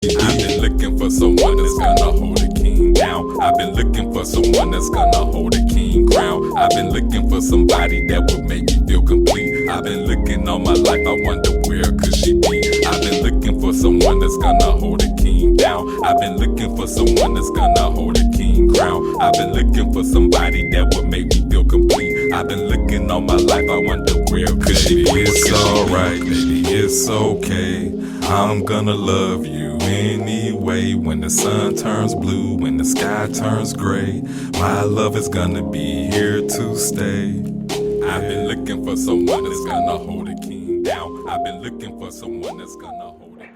I've been looking for someone that's gonna hold a king down. I've been looking for someone that's gonna hold a king crown. I've been looking for somebody that would make me feel complete. I've been looking all my life, I wonder where could she be. I've been looking for someone that's gonna hold a king down. I've been looking for someone that's gonna hold a king crown. I've been looking for somebody that would make me feel complete. I've been looking all my life, I wonder where could she be. It's alright, baby, it's okay. I'm gonna love you anyway. When the sun turns blue, when the sky turns gray, my love is gonna be here to stay. I've been looking for someone that's gonna hold a king down. I've been looking for someone that's gonna hold a king.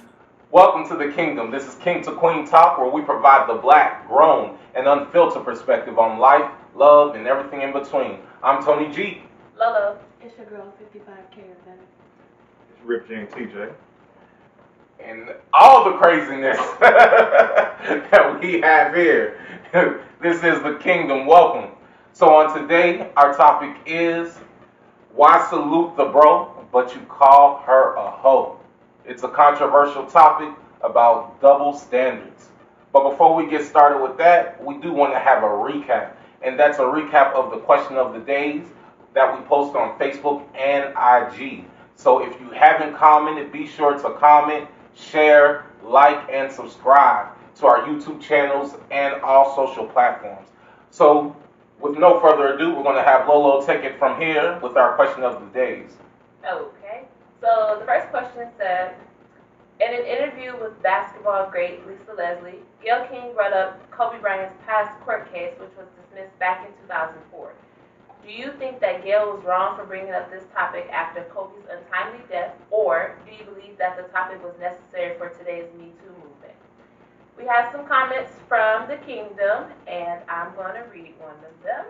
Welcome to the kingdom. This is King to Queen Talk, where we provide the black, grown, and unfiltered perspective on life, love, and everything in between. I'm Tony G. Lolo. It's your girl, 55K. It's Rip J and TJ. And all the craziness that we have here. This is the kingdom. Welcome. So on today, our topic is why salute the bro, but you call her a hoe. It's a controversial topic about double standards. But before we get started with that, we do want to have a recap. And that's a recap of the question of the days that we post on Facebook and IG. So if you haven't commented, be sure to comment, share, like, and subscribe to our YouTube channels and all social platforms. So with no further ado, we're going to have Lolo take it from here with our question of the days. Okay. So the first question said, in an interview with basketball great Lisa Leslie, Gayle King brought up Kobe Bryant's past court case, which was dismissed back in 2004. Do you think that Gayle was wrong for bringing up this topic after Kobe's untimely death, or do you believe that the topic was necessary for today's Me Too movement? We have some comments from the kingdom, and I'm going to read one of them.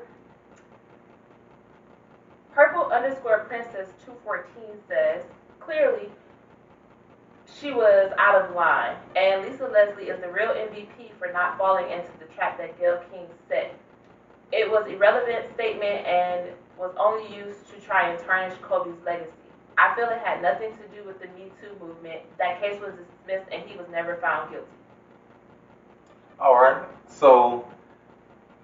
Purple_Princess214 says, clearly, she was out of line, and Lisa Leslie is the real MVP for not falling into the trap that Gayle King set. It was an irrelevant statement and was only used to try and tarnish Kobe's legacy. I feel it had nothing to do with the Me Too movement. That case was dismissed and he was never found guilty. All right. So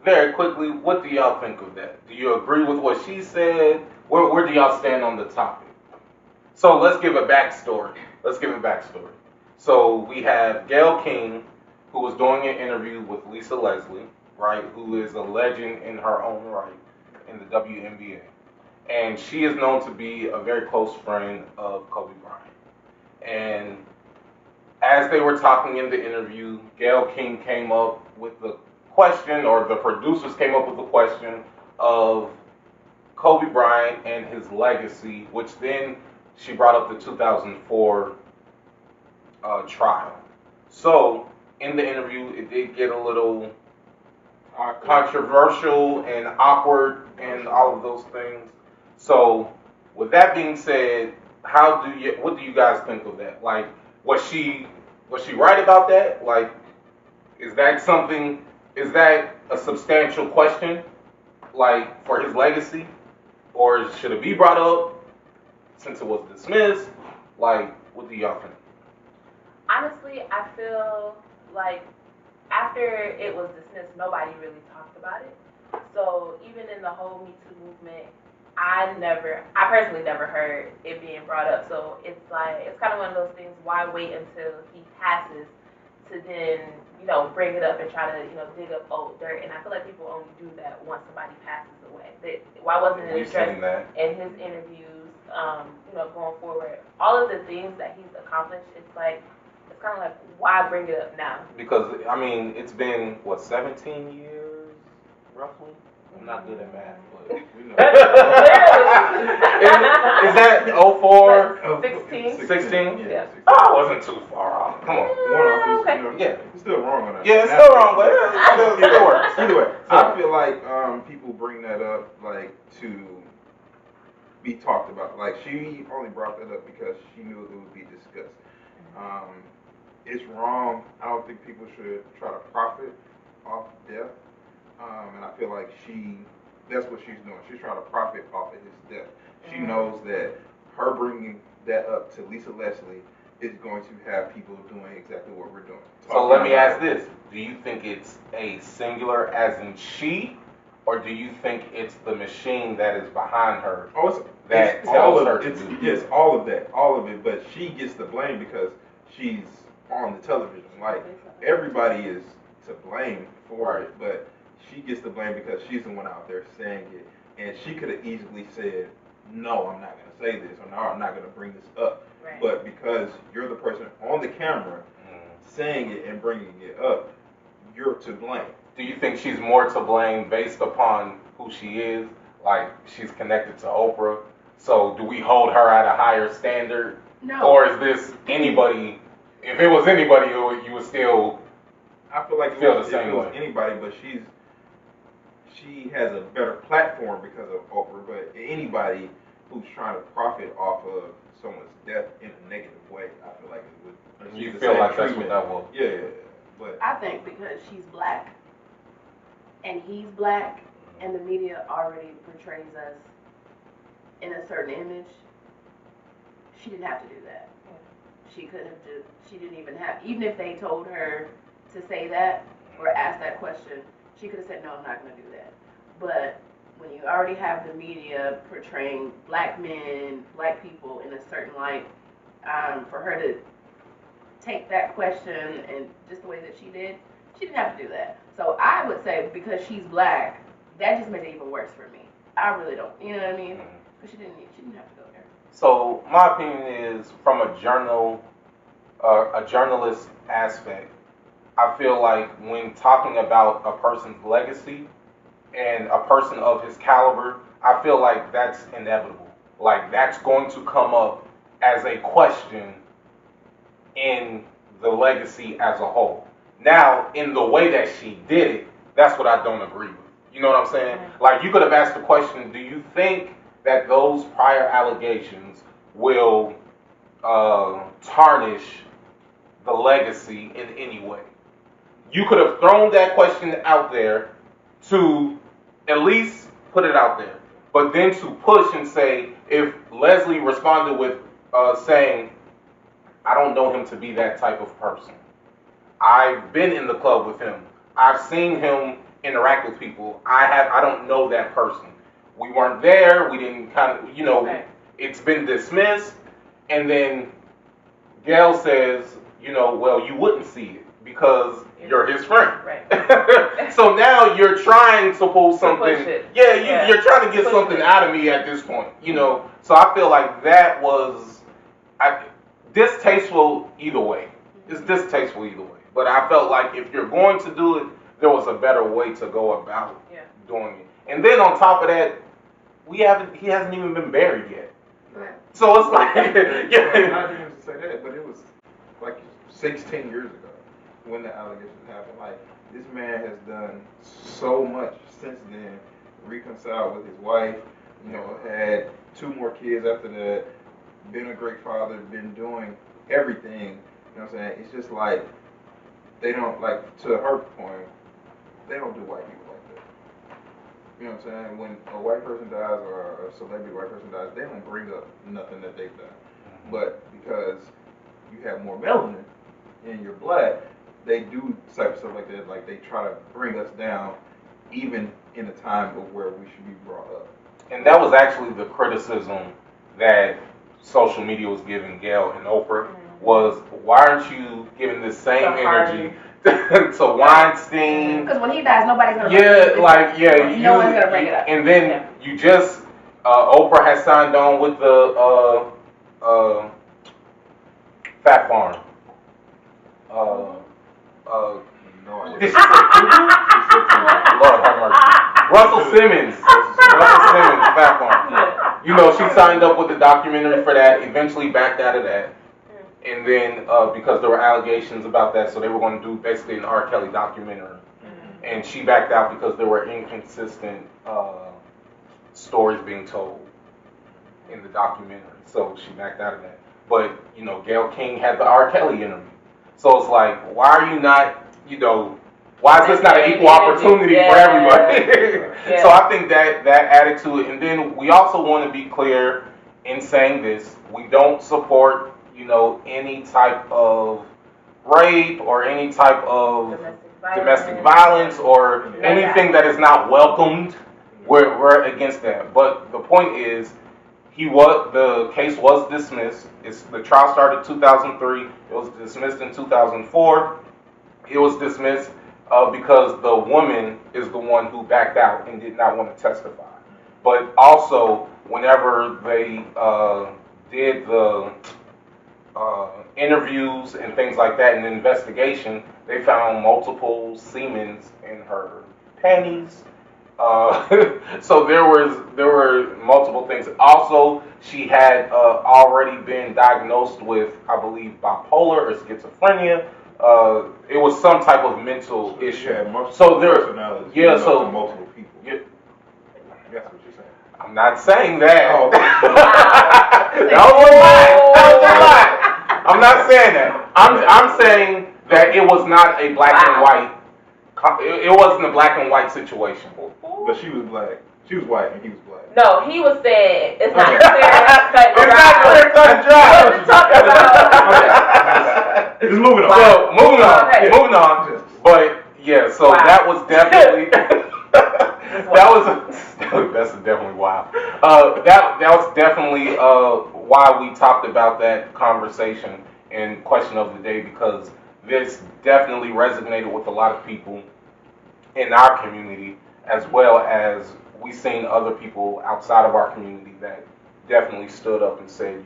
very quickly, what do y'all think of that? Do you agree with what she said? Where do y'all stand on the topic? So let's give a backstory. So we have Gayle King, who was doing an interview with Lisa Leslie, right, who is a legend in her own right in the WNBA. And she is known to be a very close friend of Kobe Bryant. And as they were talking in the interview, Gayle King came up with the question, or the producers came up with the question of Kobe Bryant and his legacy, which then she brought up the 2004 trial. So in the interview, it did get a little controversial and awkward and all of those things. So with that being said, what do you guys think of that? Like, was she right about that? Like, is that a substantial question, like, for his legacy? Or should it be brought up since it was dismissed? Like, what do y'all think? Honestly, I feel like after it was dismissed, nobody really talked about it. So even in the whole Me Too movement, I personally never heard it being brought up. So it's kind of one of those things, why wait until he passes to then, bring it up and try to, dig up old dirt. And I feel like people only do that once somebody passes away. Why wasn't it addressed in his interviews, going forward? All of the things that he's accomplished, it's kind of like, why bring it up now? Because, it's been, 17 years, roughly? I'm not good at math, but... Is that 04? 16? Yeah. Oh, I wasn't too far off. Come on. Okay. Yeah. It's still wrong on that. Yeah, it's still wrong, but it still works. Either way, I feel like people bring that up, like, to be talked about. Like, she only brought that up because she knew it would be discussed. It's wrong. I don't think people should try to profit off death. And I feel like that's what she's doing. She's trying to profit off of his death. She knows that her bringing that up to Lisa Leslie is going to have people doing exactly what we're doing. So let me ask this. Do you think it's a singular as in she, or do you think it's the machine that is behind her that tells her to do? Yes, all of that, all of it, but she gets the blame because she's on the television. Like, everybody is to blame for it, but she gets the blame because she's the one out there saying it, and she could have easily said, no, I'm not going to say this, or no, I'm not going to bring this up. Right. But because you're the person on the camera saying it and bringing it up, you're to blame. Do you think she's more to blame based upon who she is? Like, she's connected to Oprah, so do we hold her at a higher standard? No. Or is this anybody? If it was anybody, you would still. I feel like feel the same way. Anybody, but she has a better platform because of Oprah. But anybody who's trying to profit off of someone's death in a negative way, I feel like it would. You feel like that's what that was? Yeah, but I think because she's black and he's black, and the media already portrays us in a certain image, she didn't have to do that. She could have she didn't even have, even if they told her to say that or ask that question, she could have said, no, I'm not going to do that. But when you already have the media portraying black men, black people in a certain light, for her to take that question and just the way that she didn't have to do that. So I would say because she's black, that just made it even worse for me. I really don't, you know what I mean? Because she didn't have to go there. So my opinion is, from a journalist aspect, I feel like when talking about a person's legacy and a person of his caliber, I feel like that's inevitable. Like, that's going to come up as a question in the legacy as a whole. Now, in the way that she did it, that's what I don't agree with. You know what I'm saying? Like, you could have asked the question, do you think that those prior allegations will tarnish the legacy in any way? You could have thrown that question out there to at least put it out there. But then to push and say, if Leslie responded with saying, I don't know him to be that type of person. I've been in the club with him. I've seen him interact with people. I don't know that person. We weren't there. We didn't it's been dismissed. And then Gail says, well, you wouldn't see it because you're his friend. Right. So now you're trying to pull something. You're trying to get something out of me at this point. So I feel like that was distasteful either way. It's distasteful either way. But I felt like if you're going to do it, there was a better way to go about doing it. And then on top of that, he hasn't even been buried yet. Right. So it's like, I didn't even say that, but it was like 16 years ago when the allegations happened. Like, this man has done so much since then. Reconciled with his wife, had 2 more kids after that, been a great father, been doing everything. You know what I'm saying? It's just like, they don't, like, to her point, they don't do white people like that. You know what I'm saying? When a white person dies or a celebrity white person dies, they don't bring up nothing that they've done. But because you have more melanin and you're black, they do type of stuff like that. Like, they try to bring us down, even in a time of where we should be brought up. And that was actually the criticism that social media was giving Gail and Oprah, was, why aren't you giving the same energy to Weinstein? Because when he dies, nobody's going to no one's going to bring it up. And then you just, Oprah has signed on with the Fat Farm. Lord have mercy. Russell Simmons, Fat Farm. She signed up with the documentary for that, eventually backed out of that. And then, because there were allegations about that, so they were going to do basically an R. Kelly documentary. And she backed out because there were inconsistent stories being told in the documentary. So she backed out of that. But, Gayle King had the R. Kelly interview. So it's like, why are you not, why is this not an equal opportunity for everybody? So I think that added to it. And then we also want to be clear in saying this. We don't support, any type of rape or any type of domestic violence. violence or anything that is not welcomed, we're against that. But the point is, the case was dismissed. The trial started 2003. It was dismissed in 2004. It was dismissed because the woman is the one who backed out and did not want to testify. But also, whenever they did the interviews and things like that in the investigation, they found multiple semens in her panties. So there were multiple things. Also, she had already been diagnosed with, I believe, bipolar or schizophrenia. It was some type of mental issue. So there, multiple people. Yeah, That's what you're saying. I'm not saying that. Oh. That was a lie. I'm not saying that. I'm saying that it was not a black and white. It wasn't a black and white situation. But she was black. She was white and he was black. No, he was saying it's not clear cut and It's not clear cut and dry. What you talking about? Just moving on. So moving on, Okay. moving on. But yeah, so that was definitely that's definitely wild. That was definitely why we talked about that conversation and question of the day, because this definitely resonated with a lot of people in our community, as well as we seen other people outside of our community that definitely stood up and said,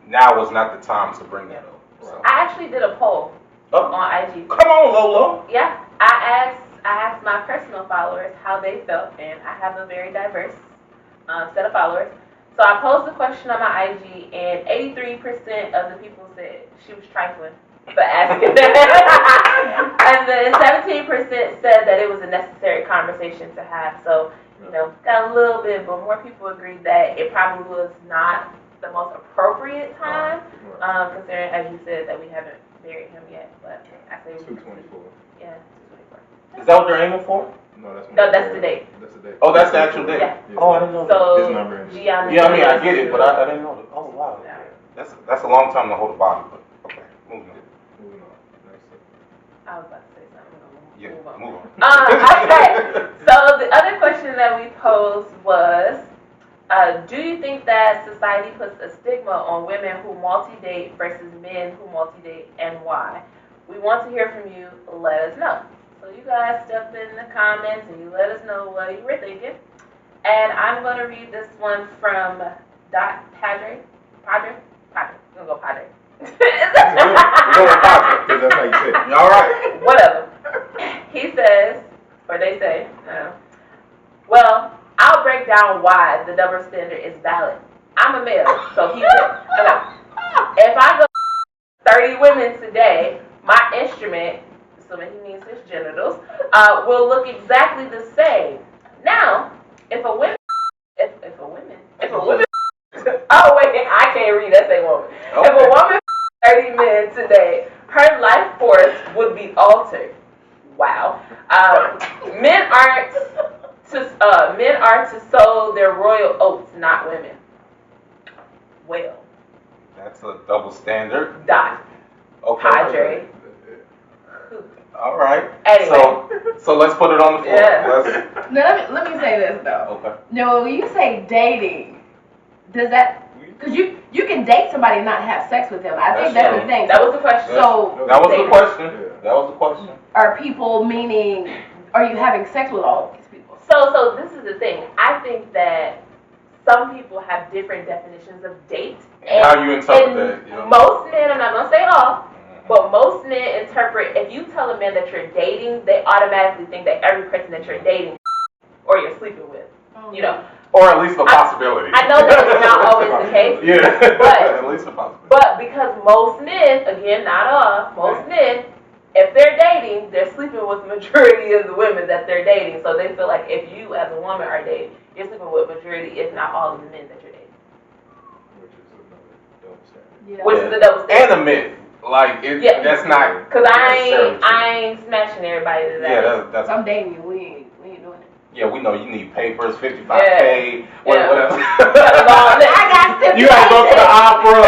now was not the time to bring that up. So. I actually did a poll on IG. Come on, Lolo. Yeah, I asked my personal followers how they felt, and I have a very diverse set of followers. So I posed the question on my IG, and 83% of the people said she was trifling for asking that. And then 17% said that it was a necessary conversation to have. So, got a little bit, but more people agreed that it probably was not the most appropriate time, considering, as you said, that we haven't buried him yet. But I say 224. Yeah, 224. Is that what they're aiming for? No, that's the date. That's the date. Oh, that's the actual date. Yeah. Oh, I didn't know that. So, His number is- Gianna, Yeah, I get it, but I didn't know that. Oh, wow. Yeah. That's a long time to hold a body, but okay, moving on. Moving on. Next up. I was about to say something. Yeah, Move on. move on. Okay. So the other question that we posed was, do you think that society puts a stigma on women who multi-date versus men who multi-date, and why? We want to hear from you. Let us know. So you guys step in the comments and you let us know what you were thinking. And I'm going to read this one from Padre. We're going to go Padre. We're going to pause it, because that's how you say it. All right. Whatever. He says, or they say, well, I'll break down why the double standard is valid. I'm a male, so he said, if I go 30 women today, my instrument, assuming he means his genitals, will look exactly the same. Now, if a woman, oh wait, I can't read, that's a woman. Okay. If a woman 30 men today, her life force would be altered. Wow. Men are to sow their royal oats, not women. Well. That's a double standard. Dot. Okay. Padre. All right. Anyway. So let's put it on the floor. Yeah. Now let me say this though. Okay. No, when you say dating, does that? Because you can date somebody and not have sex with them. I think that's the thing. That was the question. So That was the question. That was the question. are people meaning? Are you having sex with all of these people? So this is the thing. I think that some people have different definitions of date. And how you interpret that. You know? Most men, I'm not going to say all, but most men interpret, if you tell a man that you're dating, they automatically think that every person that you're dating or you're sleeping with, Or at least a possibility. I know that's not always the case. Yeah. But at least a possibility. But because most men, again, not all, most men, if they're dating, they're sleeping with the majority of the women that they're dating. So they feel like if you as a woman are dating, you're sleeping with majority, if not all of the men that you're dating. Which is another double standard. Yeah. Which is a double standard. And a myth. Like, that's not. Because I ain't smashing everybody to that. Yeah, that's. I'm dating you. We ain't doing it. Yeah, we know you need papers, 55K, whatever. I got You gotta go to the opera.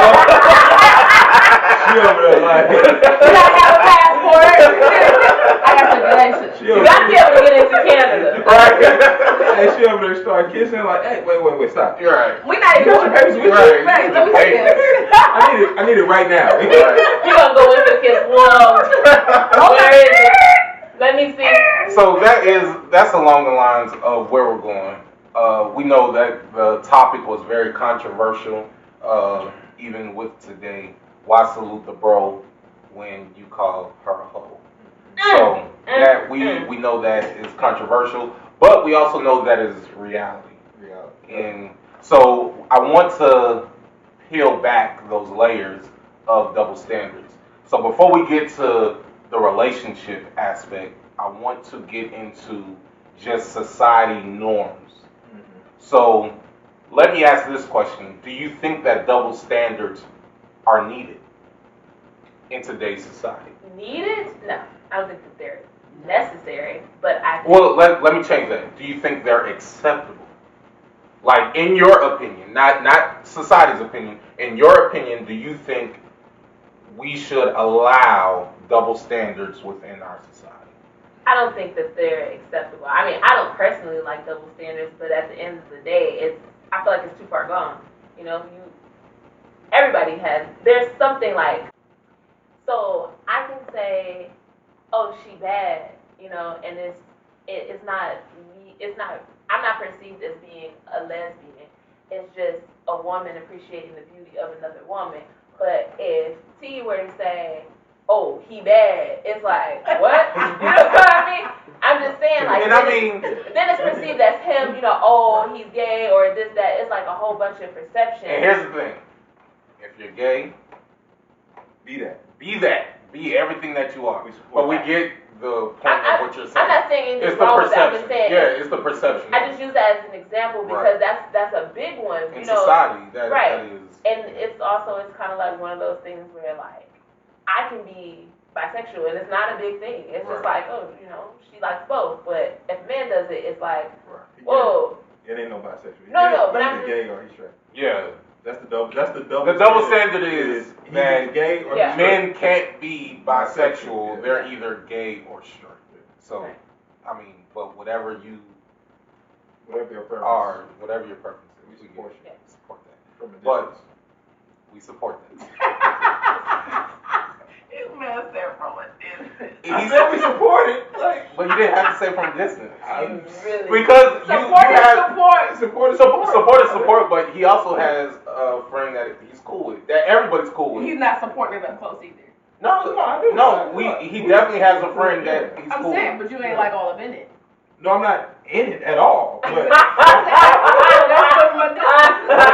She over there like. You gotta have a passport. I got circulation. You gotta be able to get into Canada. Right. Hey, she over there start kissing like, hey, wait, stop. You're right. We not even Your papers with Right. you? Right, let me see this. I need it right now. Right. You gonna go into kiss one. Where is it? Let me see. So that's along the lines of where we're going. We know that the topic was very controversial, even with today. Why salute the bro when you call her a hoe? So that we know that is controversial, but we also know that is reality. And so I want to peel back those layers of double standards. So before we get to the relationship aspect, I want to get into just society norms. So let me ask this question. Do you think that double standards are needed in today's society? Needed? No, I don't think that they're necessary, but I think Well, let me change that. Do you think they're acceptable? Like, in your opinion, not society's opinion, in your opinion, do you think we should allow double standards within our society? I don't think that they're acceptable. I mean, I don't personally like double standards, but at the end of the day, I feel like it's too far gone. You know, everybody has. There's something like. So I can say, oh, she bad, you know, and it's not me. It's not. I'm not perceived as being a lesbian. It's just a woman appreciating the beauty of another woman. But if T were to say, oh, he bad, it's like, what? You know what I mean? I'm just saying, like, And I mean, then it's perceived as him, you know, oh, he's gay or this, that. It's like a whole bunch of perception. and here's the thing. If you're gay, Be that. Be everything that you are. We support But we that. get the point of what you're saying. I'm not saying It's anything the wrong with that. I'm perception. just saying, Yeah, it's the perception. I just use that as an example because Right. that's a big one. In You know, society, that right. is. And it's kind of like one of those things where like I can be bisexual and it's not a big thing. It's just Right. like, oh, you know, she likes both. But if a man does it, it's like, Right. whoa. It ain't no bisexual. No, but he's I'm either gay or he's straight. Yeah. That's the double. The double standard is he's that either gay or Yeah. he's straight. men can't be bisexual. Yeah. They're either gay or straight. So, Right. I mean, but whatever you Whatever your preference. are, whatever your preference is, We support you. support that. From a But distance. we support that. This man said from a distance. I said we support it. Like, But you didn't have to say from distance. Really? Because you have Support. but he also has a friend that he's cool with, that everybody's cool with. He's not supporting them close either. No, I do. he definitely has a friend that he's I'm cool saying, with. but you ain't like all up in it. no, I'm not in it at all. But We're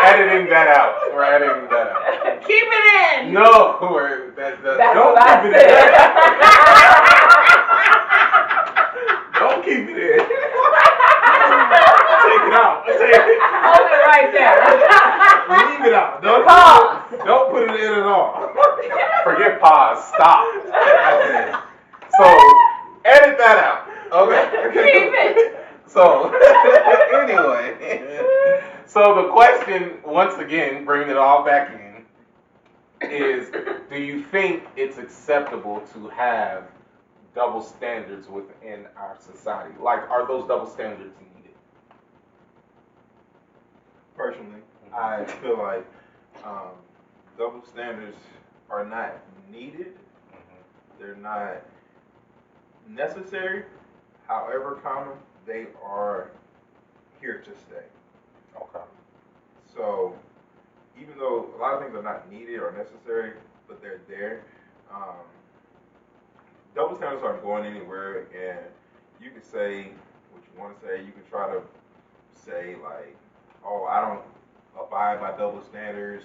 editing that out. Keep it in. No, That's don't what I keep it said. don't keep it in. Take it out. Hold it right there. Leave it out. Don't put it in at all. Forget pause. Stop. Okay. So edit that out. Okay. Keep it. So anyway, so the question, once again, bringing it all back in, is: do you think it's acceptable to have double standards within our society? Like, are those double standards needed? Personally, I feel like double standards are not needed. They're not necessary. However, they are here to stay. Okay. So, even though a lot of things are not needed or necessary, but they're there, double standards aren't going anywhere, and you can say what you want to say. You can try to say, like, oh, I don't abide by double standards.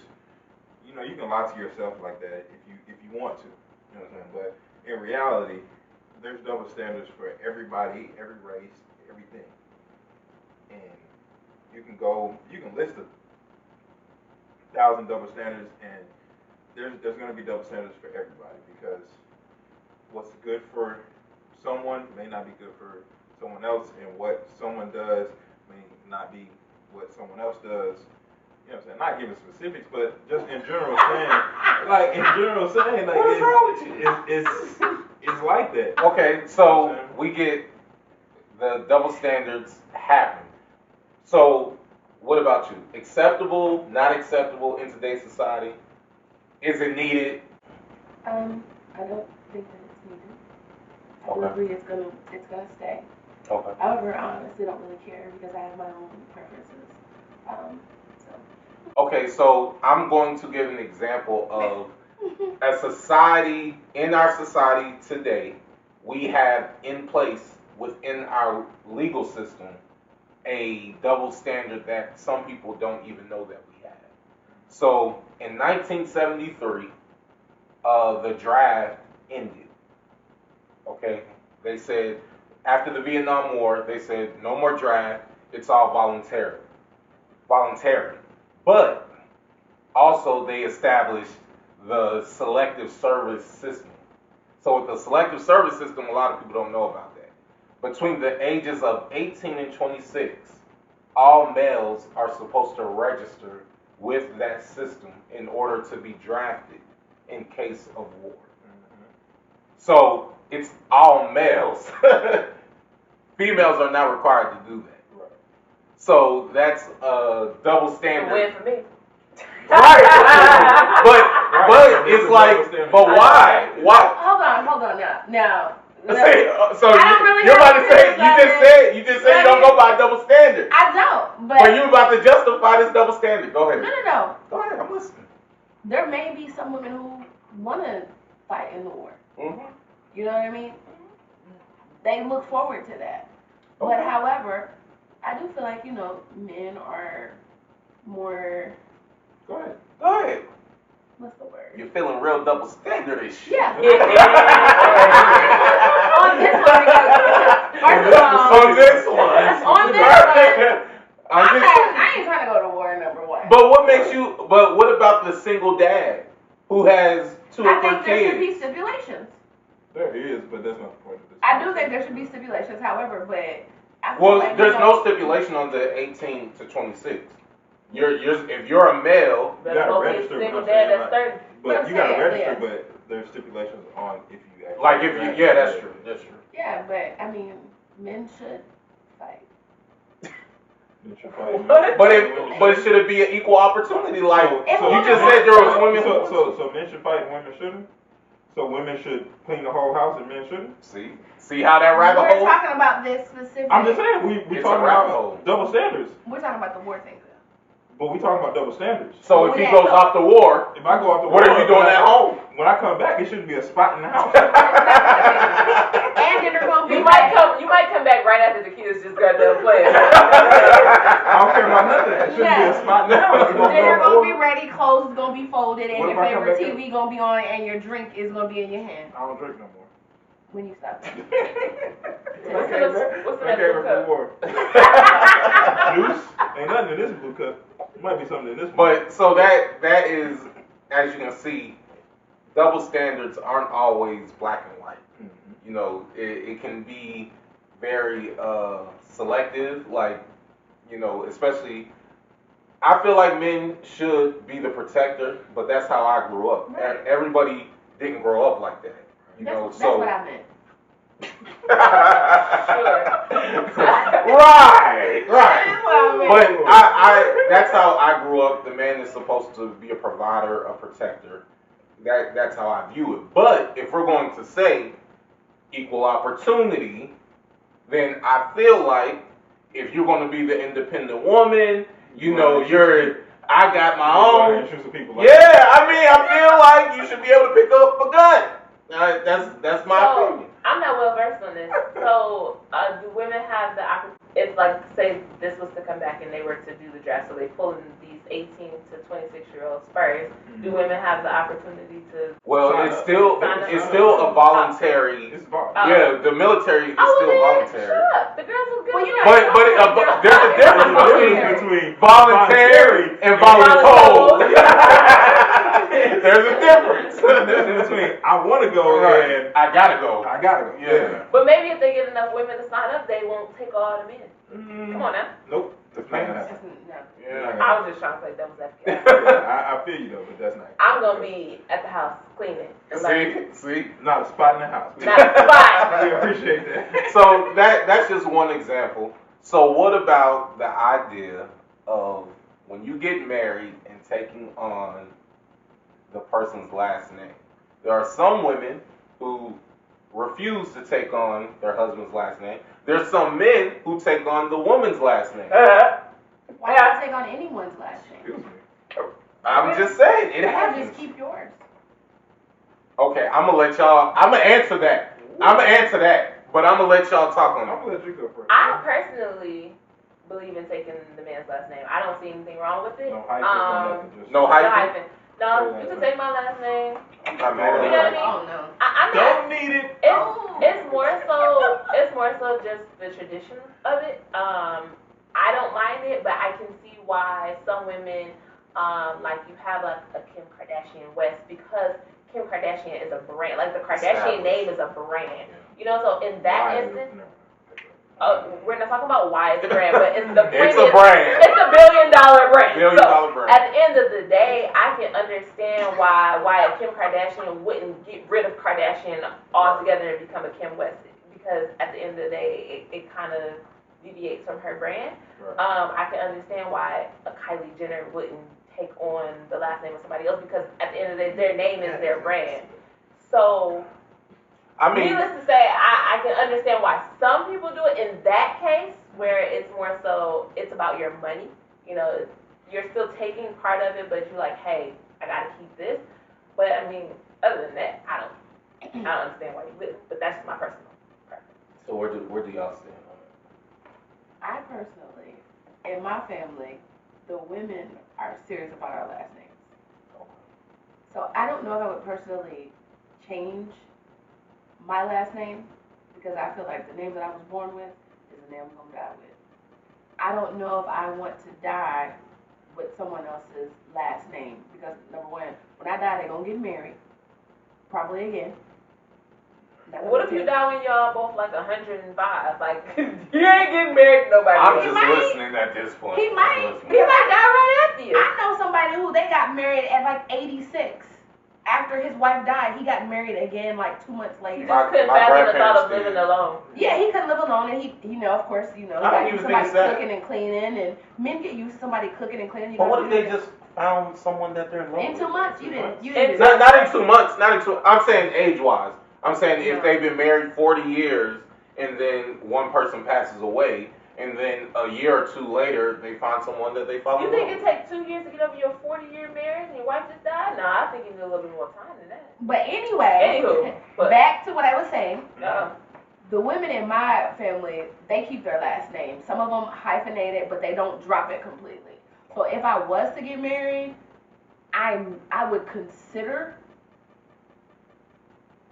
You know, you can lie to yourself like that if you want to. You know what I'm saying? But in reality, there's double standards for everybody, every race, everything. And you can list 1,000 double standards, and there's going to be double standards for everybody, because what's good for someone may not be good for someone else, and what someone does may not be what someone else does. You know what I'm saying? Not giving specifics, but just in general saying, like What's wrong with you? it's like that. Okay, so we get the double standards happen. So what about you? Acceptable, not acceptable in today's society? Is it needed? I don't think that it's needed. I Okay. agree it's gonna stay. Okay. However, I honestly don't really care because I have my own preferences. Okay, so I'm going to give an example of a society, in our society today, we have in place within our legal system a double standard that some people don't even know that we have. So in 1973, the draft ended. Okay, they said after the Vietnam War, they said no more draft. It's all voluntary. But also they established the selective service system. So with the selective service system, a lot of people don't know about that. Between the ages of 18 and 26, all males are supposed to register with that system in order to be drafted in case of war. So it's all males. Females are not required to do that. Right. So that's a double standard. Win for me. Right. but it's like, but why? Why? Hold on now. So I don't really you're about to have say feelings you just said you don't go by double standard. I don't, But you're about to justify this double standard. Go ahead. No. Go ahead, I'm listening. There may be some women who want to fight in the war. Mm-hmm. You know what I mean? They look forward to that. Okay. But however, I do feel like, men are more, Go ahead. what's the word? You're feeling real double standard-ish. Yeah. Yeah. On this one, because first of all, On this one. On this one. I'm just I ain't trying to go to war, number one. But what about the single dad who has 2 or 3 I think there should kids? be stipulations. There is, but that's not the point of this. I do think there should be stipulations, however, but I feel Well, like, there's no stipulation on the 18 to 26. If you're a male, You Better gotta go be a register, single but dad I'm that's saying, 30. But you gotta saying, register, yeah. but there's stipulations on if you actually. like if you, yeah, that's true. Yeah, but I mean, men should fight. What? But should it be an equal opportunity? Like So you just said, there was women. So men should fight and women shouldn't. So women should clean the whole house and men shouldn't. See how that rabbit We're hole? talking about this specific. I'm just saying we It's talking a rabbit about hole. double standards, We're talking about the war thing. but we talking about double standards. So if he goes off to war, If I go out to what war, are you doing at home? When I come back, it shouldn't be a spot in the house. And then they're gonna be You might come back right after the kids just got done playing. I don't care about none of that. It shouldn't be a spot in the house. You Then you're go gonna be ready, clothes is gonna be folded, and What your if I come favorite back TV gonna be on, and your drink is gonna be in your hand I don't drink no more. when you stop. What's in that blue cup? War. Juice? Ain't nothing in this blue cup. It might be something in this one. But so that is, as you can see, double standards aren't always black and white. You know, it can be very selective, like, you know, especially, I feel like men should be the protector, but that's how I grew up. Right. Everybody didn't grow up like that, you know, That's so. what I meant. Right. That's what I meant. But I that's how I grew up. The man is supposed to be a provider, a protector. That's how I view it. But if we're going to say equal opportunity, then I feel like if you're going to be the independent woman, you know, I got my own. Yeah, I mean, I feel like you should be able to pick up a gun. That's my opinion. I'm not well versed on this. So, do women have the opportunity? If, like, say this was to come back and they were to do the draft, so they pull in these 18 to 26-year-olds first. Do women have the opportunity to? Well, it's still a voluntary. It's voluntary. Yeah, the military is still voluntary. Shut up. The girls are good. Well, you know, But there's a difference between between voluntary and voluntold. There's a difference. There's a difference between I want to go and I gotta go. I gotta go. Yeah. But maybe if they get enough women to sign up, they won't take all the men. Come on now. Nope. That's not gonna happen. Yeah. I was just trying to play devil's advocate. I feel you though, but that's not. I'm gonna be at the house cleaning. See. Not a spot in the house. Not a spot. We appreciate that. So that's just one example. So what about the idea of when you get married and taking on the person's last name? There are some women who refuse to take on their husband's last name. There's some men who take on the woman's last name. Why not take on anyone's last name? Excuse me. I'm just saying, it Why not happens. just keep yours? Okay, I'm gonna answer that. But I'm gonna let y'all talk on I'm it. gonna let you go first. I personally believe in taking the man's last name. I don't see anything wrong with it. No hyphens, just No No hyphen? hyphen. No, you can take my last name. I'm not mad You at know what I that. mean? Oh no. I'm not. don't need it. It's more so just the tradition of it. I don't mind it, but I can see why some women, like you have a Kim Kardashian West, because Kim Kardashian is a brand. Like the Kardashian name is a brand. You know, so in that instance, we're not talking about why it's a brand, but it's the point It's a brand. It's $1 billion brand. $1 billion So, brand. at the end of the day, I can understand why a Kim Kardashian wouldn't get rid of Kardashian altogether and become a Kim West, because at the end of the day, it kind of deviates from her brand. Right. I can understand why a Kylie Jenner wouldn't take on the last name of somebody else, because at the end of the day, their name is their brand. So, I mean, needless to say, I can understand why some people do it in that case, where it's more so, it's about your money. You know, you're still taking part of it, but you're like, hey, I gotta keep this. But I mean, other than that, I don't understand why you wouldn't. But that's just my personal preference. so where do y'all stand on it? I personally, in my family, the women are serious about our last names. So I don't know if I would personally change my last name, because I feel like the name that I was born with is the name I'm gonna die with. I don't know if I want to die with someone else's last name, because number one, when I die, they're gonna get married, probably again. What if you die when y'all both like 105? Like, you ain't getting married to nobody. I'm He just might. listening at this point. He I'm might. listening. He might die right after you. I know somebody who they got married at like 86. After his wife died, he got married again like 2 months later. My- Couldn't my fathom the thought of grandparents living did. alone. Yeah, he couldn't live alone, and he, of course, he I got think he used was to somebody being sad. cooking and cleaning, and men get used to somebody cooking and cleaning. You But know, what if they just found someone that they're in love in with? 2 months? You didn't. It's Not in 2 months. I'm saying age-wise. I'm saying if No. they've been married 40 years and then one person passes away, and then a year or two later they find someone that they fall You in think love it with. takes 2 years to get over your 40-year marriage and your wife just died? Nah, I think you need a little bit more time than that. But anyway, Anywho, but- back to what I was saying. No. The women in my family, they keep their last name. Some of them hyphenate it, but they don't drop it completely. So if I was to get married, I would consider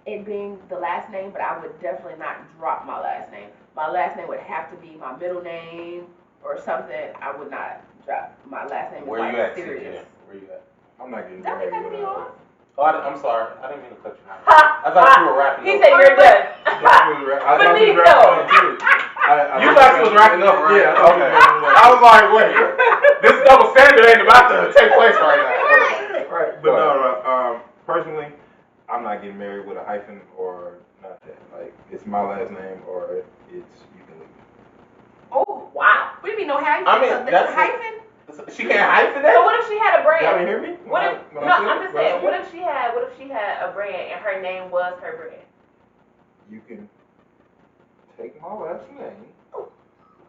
it being the last name, but I would definitely not drop my last name. My last name would have to be my middle name or something. I would not drop my last name. Where It's you at, serious. CJ? Where you at? I'm not getting Don't be married cutting me off. Oh, I'm sorry. I didn't mean to cut you off. Ha! I thought you were wrapping He up. said you're done. I thought you was Benito. wrapping up too. You thought you was wrapping up, right? Yeah. I thought you Okay. was wrapping up. I was like, wait, this double standard ain't about to take place right now. Right. But no, personally, I'm not getting married with a hyphen or nothing. Like, it's my last name or it's you can leave. Oh, Wow. what do you mean no hyphen? I mean, So that's the hyphen? She can't hyphen that? So what if she had a Y'all didn't brand? hear me? What if? When No, I said I'm it? just When I saying. said What it? if she had a brand and her name was her brand? You can take my last name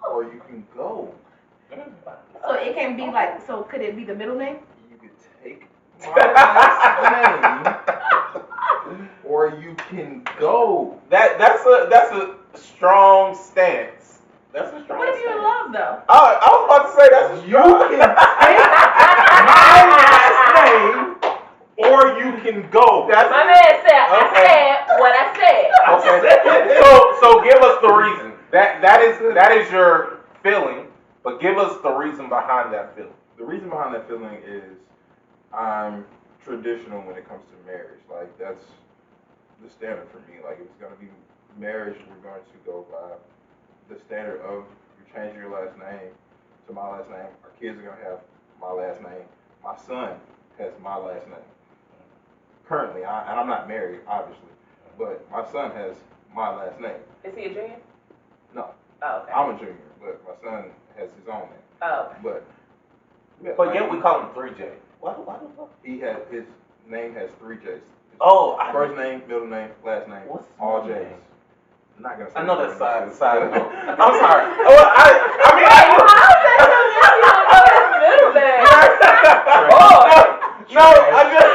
or you can go. So it can be like, so could it be the middle name? You could take my last name or you can go. That's a strong stance. That's a strong What if stance. you're in love though? I was about to say that's a You strong. can take my last name or you can go. That's My man said, Okay. I said what I said. okay. So give us the reason. That is your feeling, but give us the reason behind that feeling. The reason behind that feeling is I'm traditional when it comes to marriage. Like that's the standard for me. Like if it's gonna be marriage, we're going to go by the standard of you're changing your last name to my last name. Our kids are gonna have my last name. My son has my last name. Currently, and I'm not married, obviously, but my son has my last name. Is he a junior? No. Oh, okay. I'm a junior, but my son has his own name. Oh, okay. But yet we call him 3J. Why the fuck? His name has 3 J's. Oh, First name, middle name, last name, What's his all middle J's. name? I'm not gonna say I know his that name. side note. I'm sorry. Well, I mean, no, I just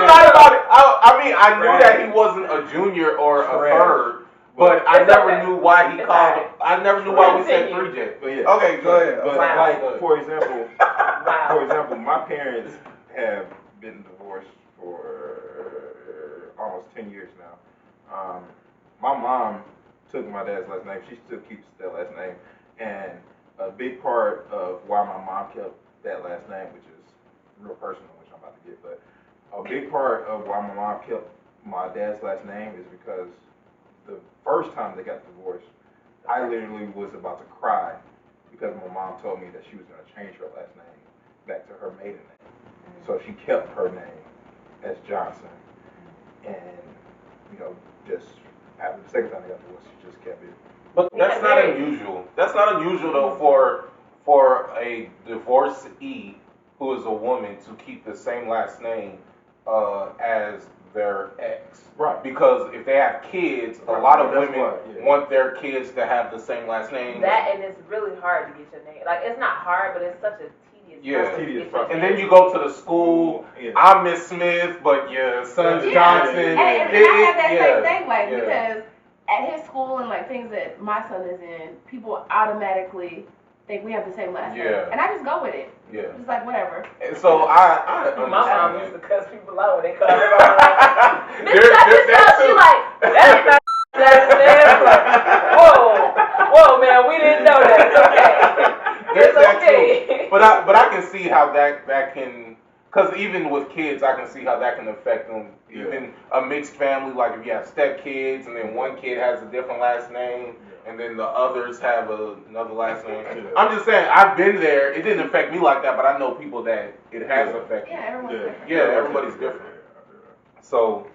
thought about it. I mean, I knew that he wasn't a junior or a third, but I never knew why he called him. I never knew why we said 3J. But yeah. Okay, go ahead. But like, for example, my parents have been divorced for almost 10 years now. My mom took my dad's last name. She still keeps that last name. And a big part of why my mom kept that last name, which is real personal, which I'm about to get, but a big part of why my mom kept my dad's last name is because the first time they got divorced, I literally was about to cry because my mom told me that she was going to change her last name back to her maiden name. So she kept her name as Johnson. And, just after the second time they got divorced, she just kept it. But that's not unusual. That's not unusual though for a divorcee who is a woman to keep the same last name as their ex. Right. Because if they have kids, a lot of women want their kids to have the same last name. That, and it's really hard to get your name. Like, it's not hard, but it's such a tedious process. And then you go to the school. Yeah. I'm Miss Smith, but your son's Johnson. And I have that same thing, like, because at his school and like things that my son is in, people automatically think we have the same last name, and I just go with it. Yeah, just like whatever. And so I my mom used to cuss people out when they call her. Miss she like that's not last name. Like, whoa, man, we didn't know that. It's okay. It's okay. But I can see how that can, because even with kids, I can see how that can affect them. Even a mixed family, like if you have step kids and then one kid has a different last name and then the others have another last name. I'm just saying, I've been there. It didn't affect me like that, but I know people that it has affected. Yeah, everyone's different. Yeah, everybody's different. So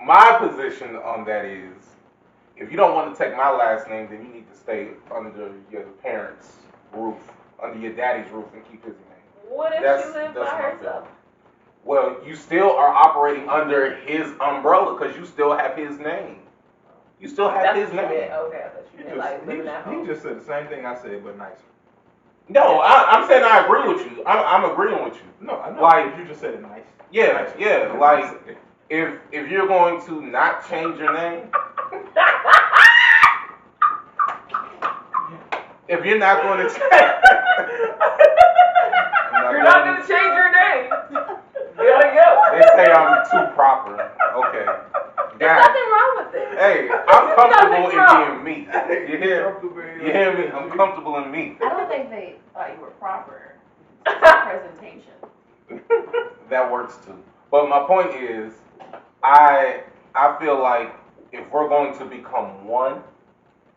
my position on that is, if you don't want to take my last name, then you need to stay under your parents' roof, under your daddy's roof, and keep his name. What if she lives by herself? Well, you still are operating under his umbrella because you still have his name. You still have his name. Okay, he just said the same thing I said, but nicer. No, I'm saying I agree with you. I'm agreeing with you. No, I know. Like, you just said it nice. Yeah, nicer. Yeah. Like, if you're going to not change your name, if you're not going to you're not going to change your name. There you go. They say I'm too proper. Okay. There's nothing wrong with it. Hey, I'm comfortable in being me. You hear me? I'm comfortable in me. I don't think they thought you were proper. Presentation. That works too. But my point is, I feel like if we're going to become one,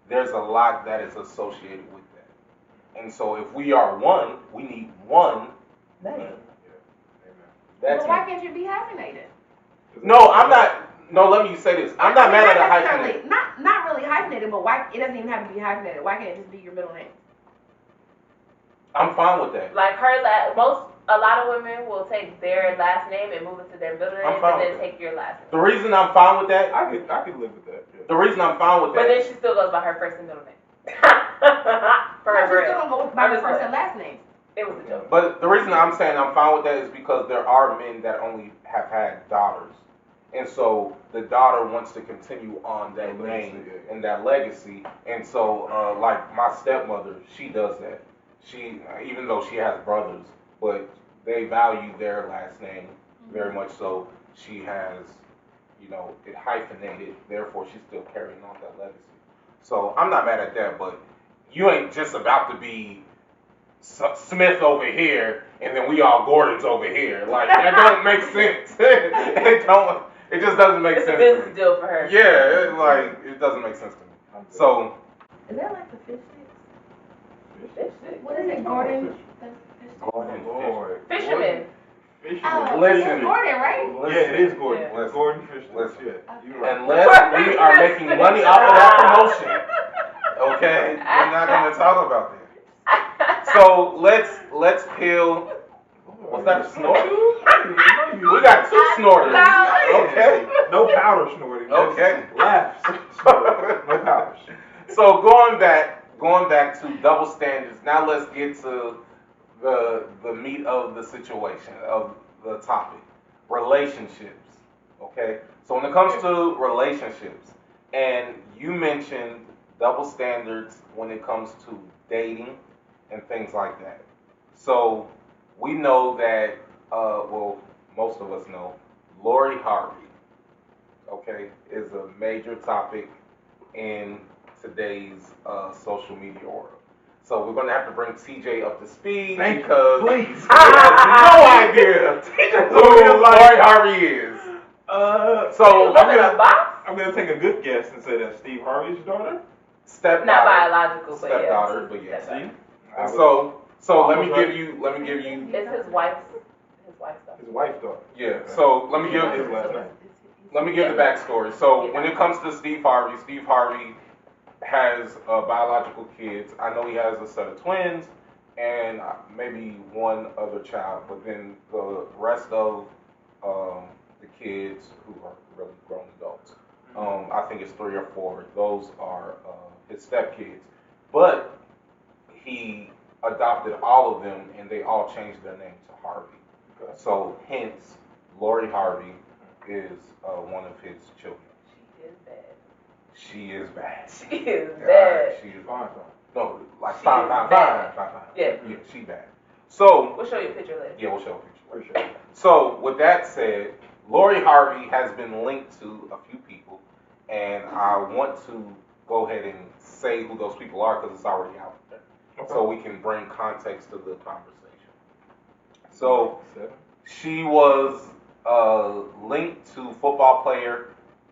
there's a lot that is associated with that. And so if we are one, we need one name. Well, why can't you be hyphenated? No, I'm not. No, let me say this. I'm not mad at a hyphenated. Not really hyphenated, but why it doesn't even have to be hyphenated. Why can't it just be your middle name? I'm fine with that. Like a lot of women will take their last name and move it to their middle name and then take your last name. The reason I'm fine with that, I could live with that. Yeah. The reason I'm fine with that. But then she still goes by her first and middle name. For her she still don't go by her first and last name. It was a joke. But the reason I'm saying I'm fine with that is because there are men that only have had daughters. And so the daughter wants to continue on that name and that legacy. And so, like my stepmother, she does that. She, even though she has brothers, but they value their last name very much so. She has, it hyphenated, therefore she's still carrying on that legacy. So I'm not mad at that, but you ain't just about to be Smith over here, and then we all Gordons over here. Like that don't make sense. It just doesn't make It's a sense to business me. deal for her. Yeah, it doesn't make sense to me. So Is that like the fish sticks? Fish sticks. What is it, Gordon? The fish sticks? Gordon, Lord. Fisherman. Oh, Listen. it's Gordon, right? Yeah, it is Gordon. Yeah. It's Gordon Fish. Listen. Yeah. You're right. unless we are making money off of that promotion, okay, we're not gonna talk about that. So let's peel. Was that a snort? We got two snorters. Okay. No powder snorting. just Okay. Laughs. Snorting. No powders. So going back to double standards. Now let's get to the meat of the situation, of the topic, relationships. Okay. So when it comes to relationships, and you mentioned double standards when it comes to dating and things like that. So we know that, well, most of us know, Lori Harvey, okay, is a major topic in today's social media world. So we're going to have to bring TJ up to speed Thank you. because Please. he has no idea who Lori Harvey is. So Look at a box. I'm gonna take a good guess and say that's Steve Harvey's daughter. Not biological, but yeah. Stepdaughter, but yeah. See? And so let me give you. It's his wife's daughter. His wife's daughter. Yeah. So let me His give last name. the backstory. So when it comes to Steve Harvey has biological kids. I know he has a set of twins and maybe one other child, but then the rest of the kids who are really grown adults, I think it's 3 or 4. Those are his stepkids, but he adopted all of them, and they all changed their name to Harvey. Okay. So hence, Lori Harvey is one of his children. She is bad. She is bad. She is God, bad. she is Fine. no, like She fine. is bad. Yeah. Yeah, she bad. So We'll show you a picture later. yeah, we'll show a picture. Appreciate it. So with that said, Lori Harvey has been linked to a few people, and I want to go ahead and say who those people are because it's already out there, so we can bring context to the conversation. So she was linked to football player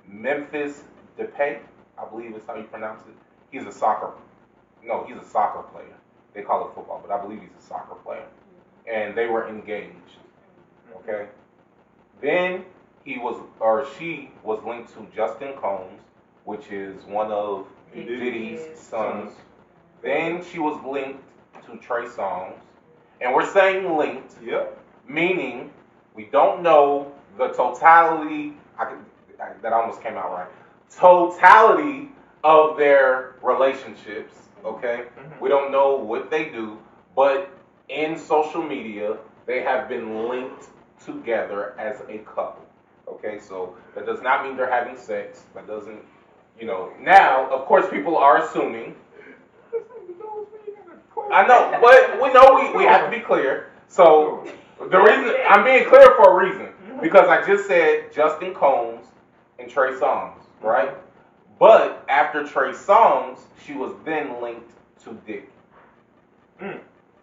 Memphis Depay, I believe is how you pronounce it. He's a soccer player. They call it football, but I believe he's a soccer player. And they were engaged. Okay. Then she was linked to Justin Combs, which is one of Diddy's sons. Then she was linked to Trey Songz. And we're saying linked, Yep. meaning we don't know the totality, that almost came out right, totality of their relationships, okay? We don't know what they do, but in social media, they have been linked together as a couple, okay? So that does not mean they're having sex. That doesn't, now, of course, people are assuming. I know, but we know we have to be clear. So the reason, I'm being clear for a reason, because I just said Justin Combs and Trey Songz, right? But after Trey Songz, she was then linked to Dick,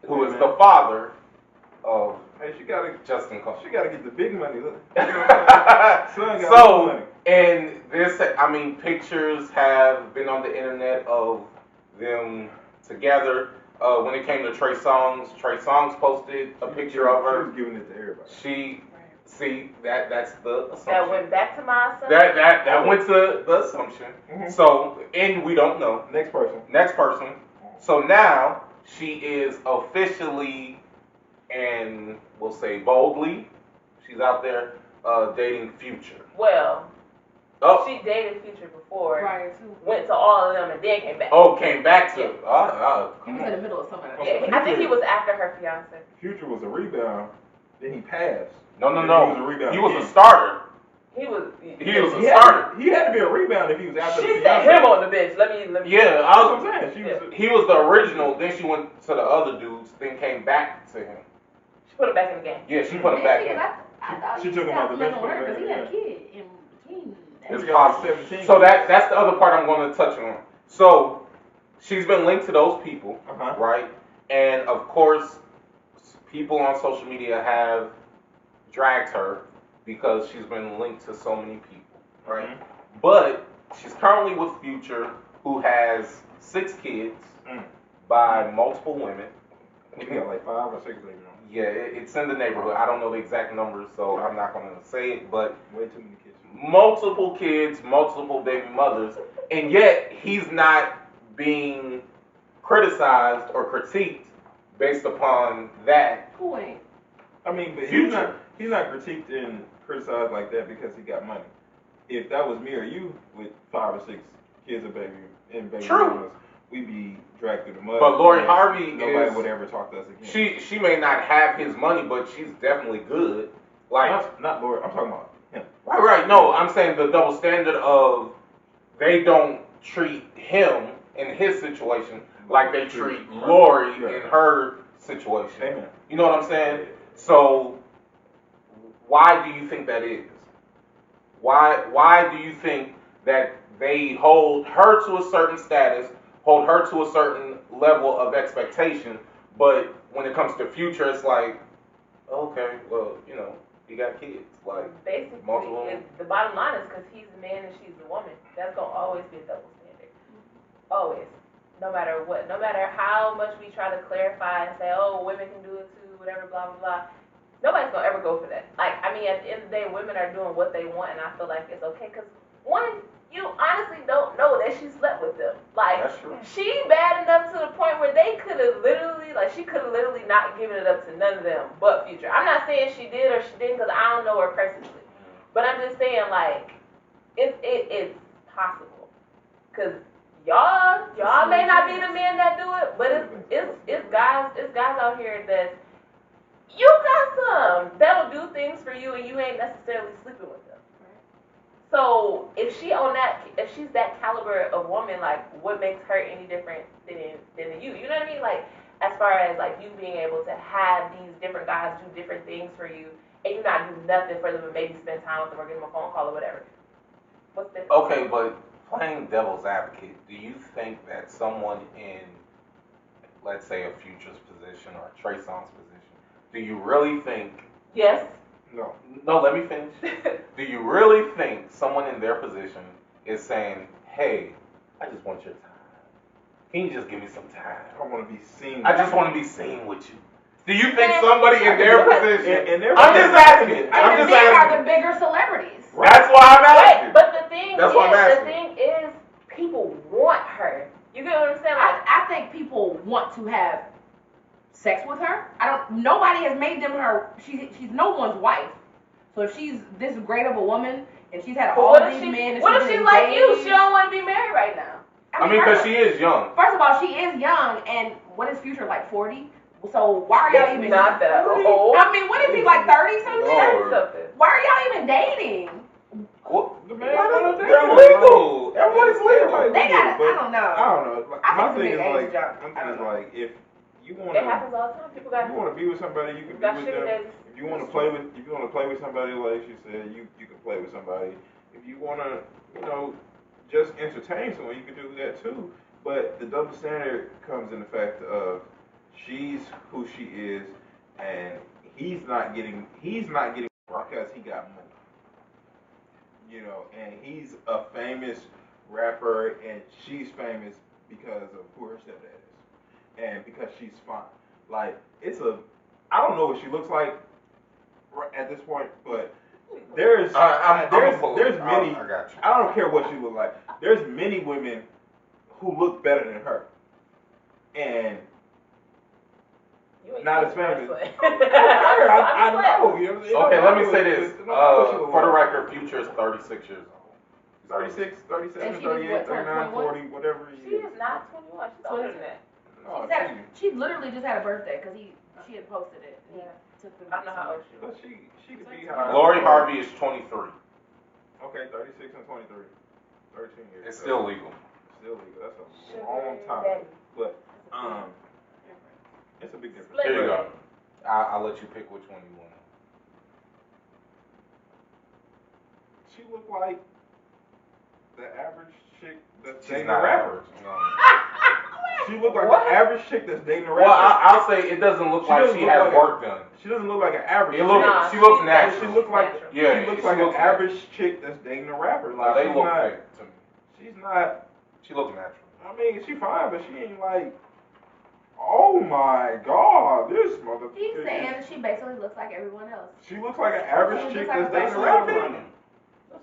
who is the father of Justin Combs. She gotta get the big money. Look. You know what I'm saying? Son got So, money. and this, pictures have been on the internet of them together. When it came to Trey Songz posted a picture of She her. was giving it to everybody. See, that's the assumption. That went back to my assumption. That went to the assumption. So, and we don't know. Next person. So now she is officially, and we'll say boldly, she's out there dating Future. Well, Oh, she dated Future before, Prior to. went to all of them, and then came back. came back to. He Come was in on. the middle of some of that. Yeah, I think he was after her fiance. Future was a rebound. Then he passed. No. He was a rebound. He was a starter. He was. He was a starter. He had to be a rebound if he was after the She set fiance. him on the bench. Let me. Yeah, That's what I'm saying. She was. he was the original. Then she went to the other dudes. Then came back to him. She put him back in the game. Yeah, she put him back in. I thought She took him out the bench, because he yeah. had a kid in between. It's He got possible. 17. So that's the other part I'm going to touch on. So she's been linked to those people, Uh-huh. right? And of course, people on social media have dragged her because she's been linked to so many people, right? Mhm. But she's currently with Future, who has 6 kids by multiple women. We got like 5 or 6 baby mamas. Yeah, it's in the neighborhood. I don't know the exact numbers, so I'm not going to say it, but Way too many kids. multiple kids, multiple baby mothers, and yet he's not being criticized or critiqued based upon that. Who ain't? I mean, but Future. he's not critiqued and criticized like that because he got money. If that was me or you with 5 or 6 kids and baby True. mamas, we'd be dragged through the mud. But Lori and Harvey nobody is- would ever talk to us again. She may not have his money, but she's definitely good. Like, not Lori. I'm talking about him. right. No, I'm saying the double standard of they don't treat him in his situation like they treat Lori in her situation. Amen. You know what I'm saying? So, why do you think that is? Why do you think that they hold her to a certain status, hold her to a certain level of expectation, but when it comes to Future, it's like, okay, well, you know, he got kids. Like, Basically, multiple- the bottom line is because he's a man and she's a woman. That's gonna always be a double standard. Always. No matter what. No matter how much we try to clarify and say, oh, women can do it too, whatever, blah, blah, blah. Nobody's gonna ever go for that. Like, I mean, at the end of the day, women are doing what they want, and I feel like it's okay. Because, one, you honestly don't know that she slept with them. Like, That's true. she bad enough to the point where they could have literally, like, she could have literally not given it up to none of them but Future. I'm not saying she did or she didn't because I don't know her personally. But I'm just saying, like, it's possible. Because y'all may not be the men that do it, but it's guys out here that you got some that'll do things for you and you ain't necessarily sleeping with them. So if she's that caliber of woman, like, what makes her any different than you? You know what I mean? Like, as far as like you being able to have these different guys do different things for you, and you not do nothing for them, and maybe spend time with them or give them a phone call or whatever. What's the difference? Okay, but playing devil's advocate, do you think that someone in, let's say, a Future's position or a Trey Songz's position, do you really think? Yes. No. No, let me finish. Do you really think someone in their position is saying, hey, I just want your time. Can you just give me some time? I want to be seen. I just want to be seen with you. Do you think somebody in their position? In their I'm just asking. I'm And just they are asking. the bigger celebrities. That's why I'm asking. Right, but the thing That's what I'm asking. the thing is, people want her. You get what I'm saying? Like, I think people want to have sex with her. Nobody has made them her. She's no one's wife. So if she's this great of a woman and she's had but all what if these she? men, and What she's if she's been like you? engaged- She don't want to be married right now. I mean, because she is young. First of all, she is young, and what is Future, like 40? So why are y'all even? Not that old. I mean, what is he, like 30 something? Lord. Something. Why are y'all even dating? What? The man, They're legal. Everybody's legal. They got it. But I don't know. I don't know. I My think thing it's a is big like, age jump. my I thing don't is know. like, if you want It happens all the time. People got. you want to be with somebody, you can be got with sugar them. daddies. If you want to play with somebody, like she said, you can play with somebody. If you want to, just entertain someone, you can do that too. But the double standard comes in the fact of she's who she is, and he's not getting because he got money. And he's a famous rapper, and she's famous because of who her stepdad is, and because she's fine. Like, I don't know what she looks like at this point, but there's many. I got you. I don't care what she look like. There's many women who look better than her, and You ain't not as saying famous. that. I know. Okay, let me say this. For the record, Future is 36 years old. 36, 37, And she 38, was what, 39, 21? 40, whatever. She is not 21. She's older than that. No, She literally just had a birthday because she had posted it. He Yeah. took the I don't know how old she But is. she could be high. Lori Harvey is 23. Okay, 36 and 23. 13 years. It's still legal. Still legal. That's a Sugar long time. daddy. But it's a big difference. Split Here you it. go. I'll let you pick which one you want. She looked like the average chick that's She's dating not a rapper. average. No. She looked like What? the average chick that's dating a Well, rapper. I'll say it doesn't look like she has work done. She doesn't look like an average. It look, Nah, she looks she's natural. She looks like Yeah, she looks she like looks an average chick that's dating a rapper. Like they she's look not. fake to me. She's not. She looks natural. I mean, she fine, but she ain't like. Oh my God, this motherfucker. He's saying that she basically looks like everyone else. She looks like an average She chick looks that's like dating a a rapper. opinion.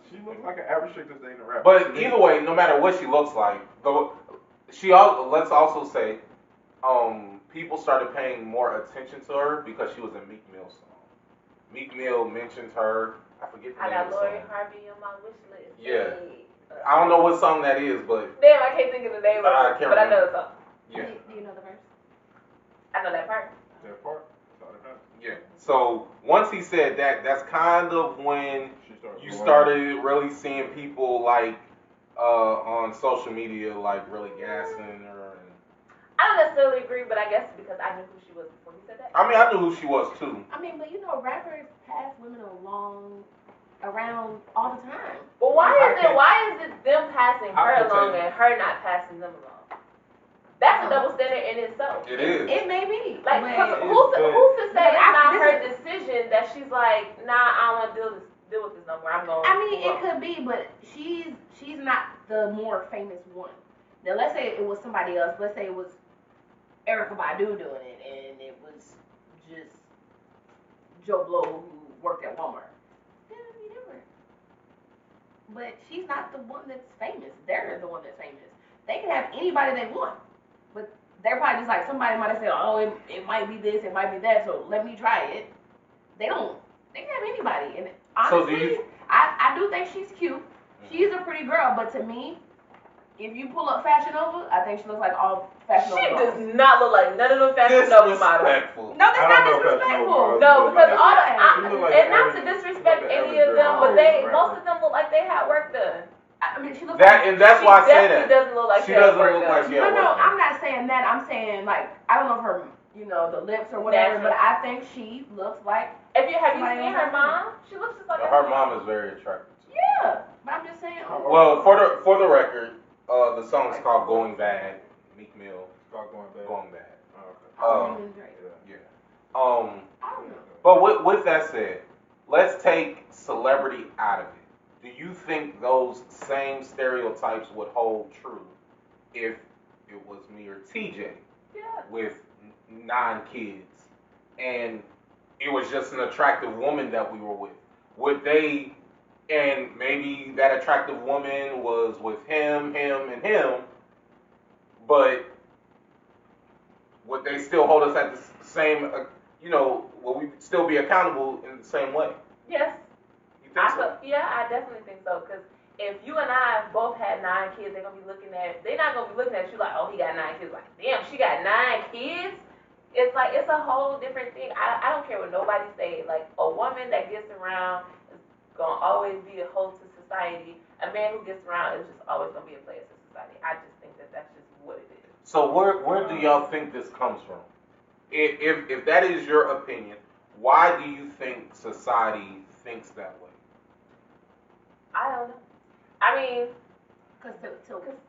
She looks like an average chick that's dating a rapper. But either way, no matter what she looks like, let's also say, people started paying more attention to her because she was in Meek Mill's song. Meek Mill mentioned her. I forget the I name got of the Lori song. Harvey on my wish list. Yeah. Hey. I don't know what song that is, but Damn, I can't think of the name I of it, can't but I know remember. the song. yeah, Do you know the verse? I know that part. That part. That's all that matters. yeah. So once he said that, that's kind of when She started you blowing started really seeing people like on social media like really gassing her. And I don't necessarily agree, but I guess because I knew who she was before he said that. I mean, I knew who she was too. I mean, but you know, rappers pass women around all the time. But why is it them passing I her can tell along you. and her not passing them along? That's a double standard in itself. It is. It may be. Like, but- cause It is, who's to say but it's not this her is- decision that she's like, nah, I don't want to deal with this no more. I'm going. I mean, it could be, but she's not the more famous one. Now, let's say it was somebody else. Let's say it was Erykah Badu doing it, and it was just Joe Blow who worked at Walmart. Then it'd be different. But she's not the one that's famous. They're the one that's famous. They can have anybody they want, but they're probably just like somebody might have said, oh, it might be this, it might be that, so let me try it. They can have anybody. And honestly, So do you? I do think she's cute. She's a pretty girl, but to me, if you pull up Fashion Nova, I think she looks like all Fashion Nova She models. does not look like none of them Fashion Nova models. Disrespectful. No, that's I not don't know if Fashion disrespectful. Nova No, models because look all like the, that. She look like and the not to average- disrespect like the any average of them, girl but rapper. most of them look like they had work done. I mean, she looks That like. and that's why I say definitely that. doesn't look like She had doesn't work look done. like she had No, work done. I'm not saying that. I'm saying like I don't know if her, the lips or whatever, Natural. but I think she looks like. Have you Somebody seen else her has mom? She looks just like Her mom is very attractive. Yeah, but I'm just saying. Well, for the record, the song is called "Going Bad." Meek Mill, Start going back. "Going Bad." Oh, okay. Yeah. I don't know. But with that said, let's take celebrity out of it. Do you think those same stereotypes would hold true if it was me or TJ Yeah. with 9 kids and it was just an attractive woman that we were with? Would they, and maybe that attractive woman was with him, and him, but would they still hold us at the same, will we still be accountable in the same way? Yes. You think so? I definitely think so. Because if you and I both had 9 kids, they're not gonna be looking at you like, oh, he got 9 kids. Like, damn, she got 9 kids. It's like it's a whole different thing. I don't care what nobody say. Like a woman that gets around is gonna always be a hoe to society. A man who gets around is just always gonna be a player to society. I just think that that's just what it is. So where do y'all think this comes from? If that is your opinion, why do you think society thinks that way? I don't know. I mean, Because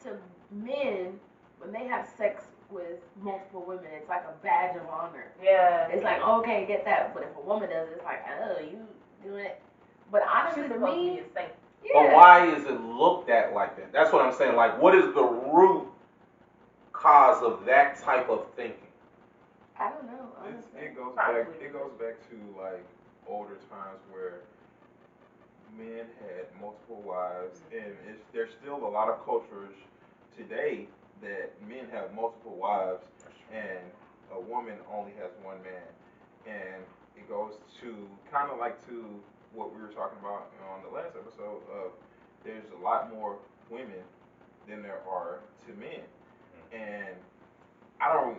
to men, when they have sex with multiple women, it's like a badge of honor. yeah. It's like, okay, get that. But if a woman does it, it's like, oh, you doing it. But honestly, She's to supposed to be me, a saint. But why is it looked at like that? That's what I'm saying. Like, what is the root cause of that type of thinking? I don't know. Honestly. It goes Probably. back. It goes back to like older times where men had multiple wives, and there's still a lot of cultures today that men have multiple wives, and a woman only has one man, and it goes to kind of like to what we were talking about on the last episode of there's a lot more women than there are to men, and I don't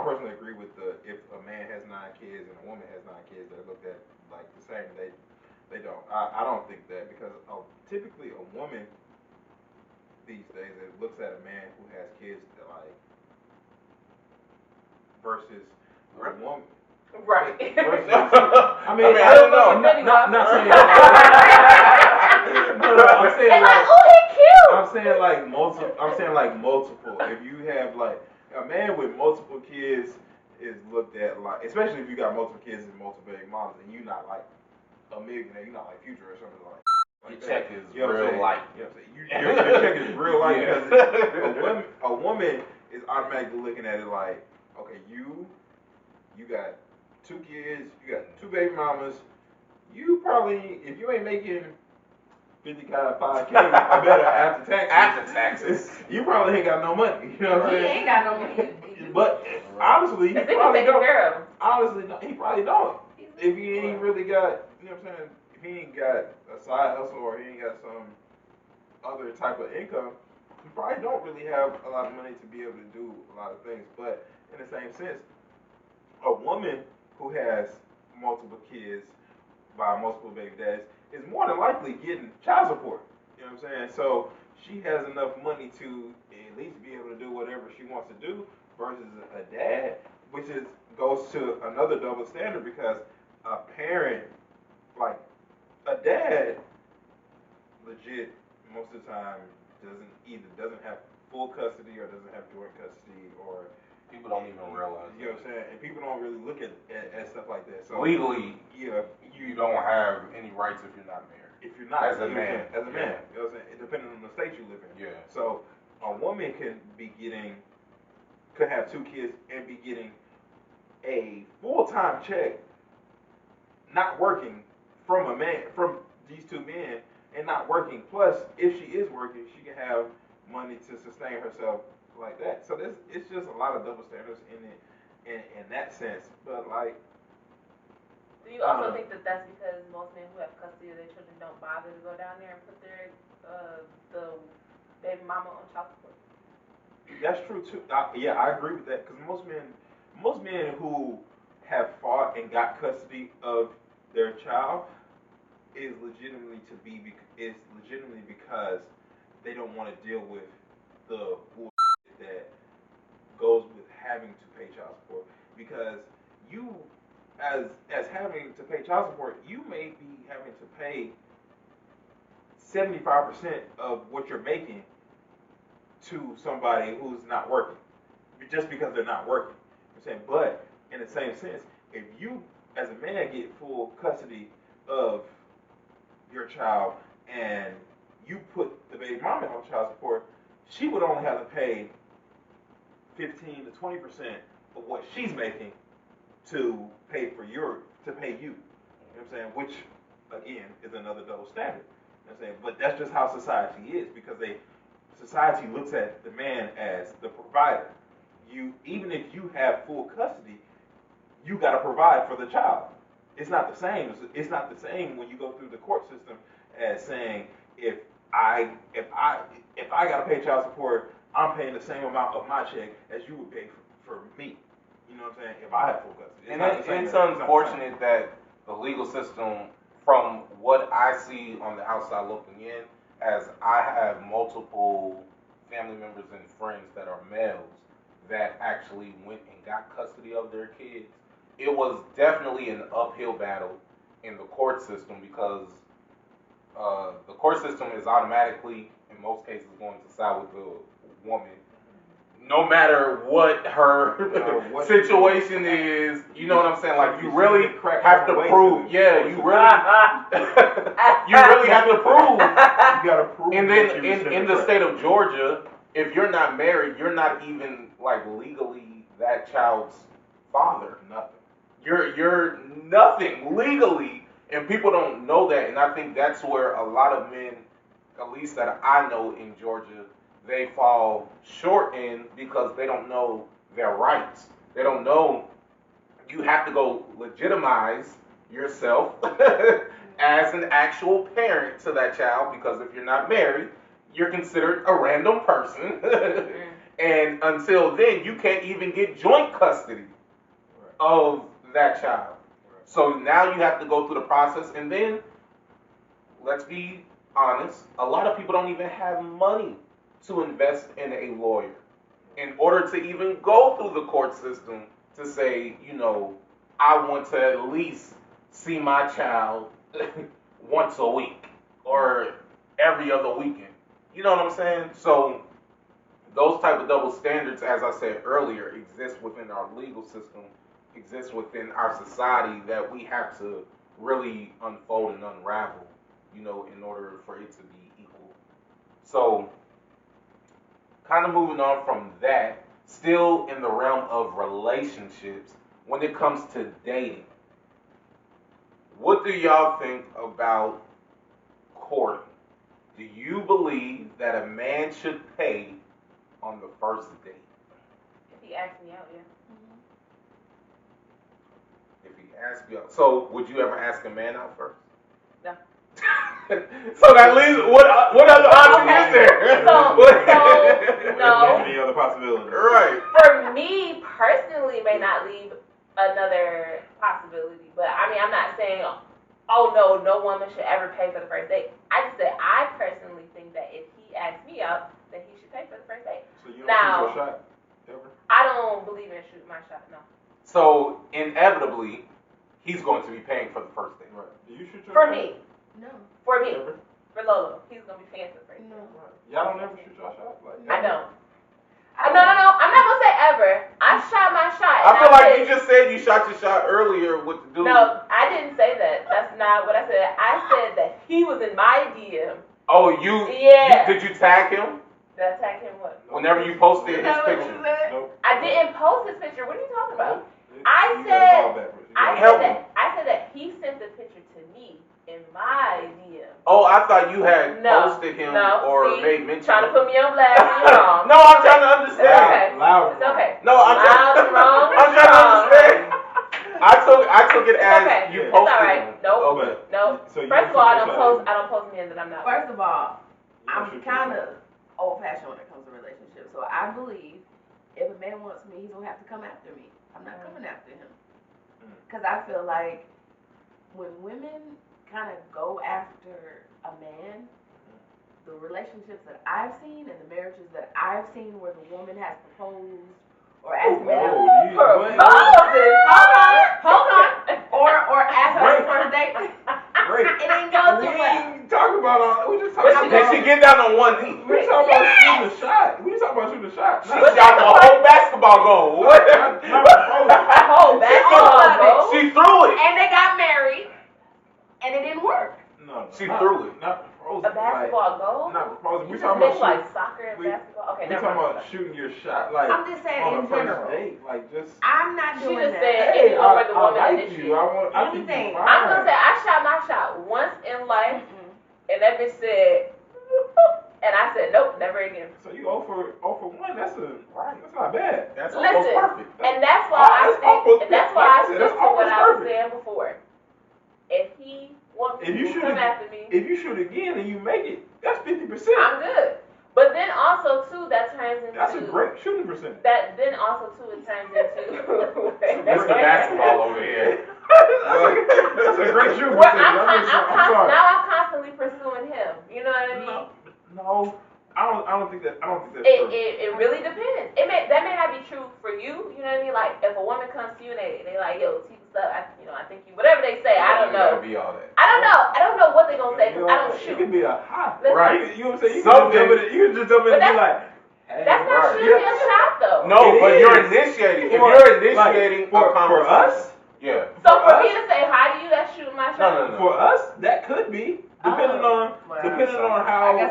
personally agree with if a man has 9 kids and a woman has 9 kids, they're looked at like the same. They don't. I don't think that because typically a woman these days it looks at a man who has kids that like versus a woman. Right. I mean, I don't know. Not saying. No, I'm saying And like, like. oh, he cute. I'm saying like multiple. I'm saying like multiple. If you have like a man with multiple kids is looked at like, especially if you got multiple kids and multiple baby moms, and you not like a millionaire, you not like Future or something like. Your check is You know what I'm real saying? light. You know what I'm saying? Your check is real light Yeah. because a woman is automatically looking at it like, okay, you got 2 kids, you got 2 baby mamas. You probably, if you ain't making 55K or better after taxes, you probably ain't got no money. You know what I'm He saying? ain't got no money. But honestly, he If they can probably take don't. care of him. Honestly, no, he probably don't. If he ain't really got, you know what I'm saying? If he ain't got a side hustle or he ain't got some other type of income, he probably don't really have a lot of money to be able to do a lot of things. But in the same sense, a woman who has multiple kids by multiple baby dads is more than likely getting child support. You know what I'm saying? So she has enough money to at least be able to do whatever she wants to do versus a dad, which is goes to another double standard because a parent, like a dad, legit most of the time doesn't have full custody or doesn't have joint custody or People don't even realize. you know what I'm saying, and people don't really look at stuff like that. So Legally, yeah, you don't have any rights if you're not married. if you're not As a you know what I'm man. saying, as a man, you know what I'm saying, it depending on the state you live in. Yeah. So a woman could have 2 kids and be getting a full-time check, not working from these 2 men and not working. Plus, if she is working, she can have money to sustain herself like that. So it's just a lot of double standards in it, in that sense. But like, Do you also think that that's because most men who have custody of their children don't bother to go down there and put their the baby mama on child support? that's true too. Yeah, I agree with that because most men who have fought and got custody of their child is legitimately because they don't want to deal with the bullshit that goes with having to pay child support. Because you, as having to pay child support, you may be having to pay 75% of what you're making to somebody who's not working, just because they're not working. I'm saying, but in the same sense, if you, as a man, get full custody of your child and you put the baby mama on child support, she would only have to pay 15 to 20% of what she's making to pay you. You know what I'm saying? Which again is another double standard. You know what I'm saying? But that's just how society is because society looks at the man as the provider. Even if you have full custody, you got to provide for the child. It's not the same. It's not the same when you go through the court system as saying if I got to pay child support, I'm paying the same amount of my check as you would pay for me. You know what I'm saying? If I have full custody. It's unfortunate that the legal system, from what I see on the outside looking in, as I have multiple family members and friends that are males that actually went and got custody of their kids, it was definitely an uphill battle in the court system because the court system is automatically, in most cases, going to side with the woman. No matter what her situation is, you know what I'm saying? Like, you really have to prove. Yeah, you really have to prove. You gotta prove. And then in the state of Georgia, if you're not married, you're not even like legally that child's father. Nothing. You're nothing legally, and people don't know that. And I think that's where a lot of men, at least that I know in Georgia, they fall short in because they don't know their rights. They don't know you have to go legitimize yourself as an actual parent to that child, because if you're not married, you're considered a random person. And until then, you can't even get joint custody of that child. So now you have to go through the process, and then, let's be honest, a lot of people don't even have money to invest in a lawyer in order to even go through the court system to say, you know, I want to at least see my child once a week or every other weekend. You know what I'm saying? So those type of double standards, as I said earlier, exist within our legal system, exist within our society that we have to really unfold and unravel, you know, in order for it to be equal. So, kind of moving on from that, still in the realm of relationships, when it comes to dating, what do y'all think about courting? Do you believe that a man should pay on the first date? If he asks me out, yeah. If he asks you out, so would you ever ask a man out first? No. So that leaves what other option is there? So no. Any other possibilities? Right. For me personally, may not leave another possibility, but I mean, I'm not saying, oh no woman should ever pay for the first date. I just said I personally think that if he asks me out, then he should pay for the first date. So you don't Now, shoot your shot ever? I don't believe in shooting my shot. No. So inevitably, he's going to be paying for the first date. Right. Do you shoot your For shot? me. No. For me. Ever? For Lolo, he's gonna be paying for the first date. No. Right. Y'all don't ever shoot your shot? Like, I ever? don't. No. I'm not gonna say ever. I shot my shot. I feel like said, you just said you shot your shot earlier with the dude. No, I didn't say that. That's not what I said. I said that he was in my DM. Oh, Yeah. did you tag him? Did I tag him what? Whenever you posted Is his that what picture. you said? Nope. I didn't post his picture. What are you talking about? Nope. I You gotta said- call back first. You I gotta- Help said that he sent the picture to me in my DM. Oh, I thought you had No. posted him No. or See? made mention. Trying to of put me on blast. You're wrong. No, I'm trying to It's understand. okay. Loud. It's okay. No, I'm Loud trying. and wrong. I'm trying to understand. I took it It's as okay. you It's posted alright. him. Nope. Okay. Nope. So you First of don't all, shoot your shot I don't post men that I'm not. First of all, You don't I'm shoot your kind shot. of old-fashioned when it comes to relationships. So I believe if a man wants me, he's gonna have to come after me. I'm not coming after him. Because I feel like when women kind of go after a man, the relationships that I've seen and the marriages that I've seen where the woman has proposed or asked me out, Whoa, you, what? hold on, or asked for a first date, Great. it ain't go We too well. ain't talking about all. We just talking Did about. she get down on one knee? We talking about shooting a shot. We talking about shooting a shot. She Not- shot the whole basketball goal. What? not proposing. Oh, basketball goal. She threw it. And they got married, and it didn't work. No, She not- threw it. Not proposing. A basketball goal? Like, not proposing. You We just talking meant about like soccer and we- basketball? Okay, We never talking mind. about shooting your shot like I'm just saying on in a first general. date, like just. I'm not She doing just that. said Hey, anyone where the I woman like initiated. you. I think you Anything. fine. I'm gonna say I shot my shot once in life, and that bitch said, and I said nope, never again. So you 0 for 1. That's not bad. That's almost Listen, perfect. and that's why Oh, I that's almost- think, and that's why I like I said, stick that's to what almost I was perfect. saying before. If he wants If you to shoot come it- after me, If you shoot again and you make it, that's 50%. I'm good. But then also too, that turns into That's a great shooting percentage. that. Then also too, it turns into That's the basketball over here. That's a great shooting Well, percentage. I'm sorry. now I'm constantly pursuing him. You know what I mean? No, I don't think that's true. It really depends. That may not be true for you. You know what I mean? Like if a woman comes to you and they like, yo, T, what's up? I think you, whatever they say. I don't know. Be all that. I don't know what they gonna say because I don't It shoot. could be a hot. Listen. Right. You know what I'm saying? You Something. can just jump in and be But like, hey, That's not Right. shooting a shot though. No, It but is. you're initiating. If For- you're initiating for a conversation, us? yeah. So for for us- me to say hi to you, that's shooting my shot. No. For us, that could be depending on Well, how. I guess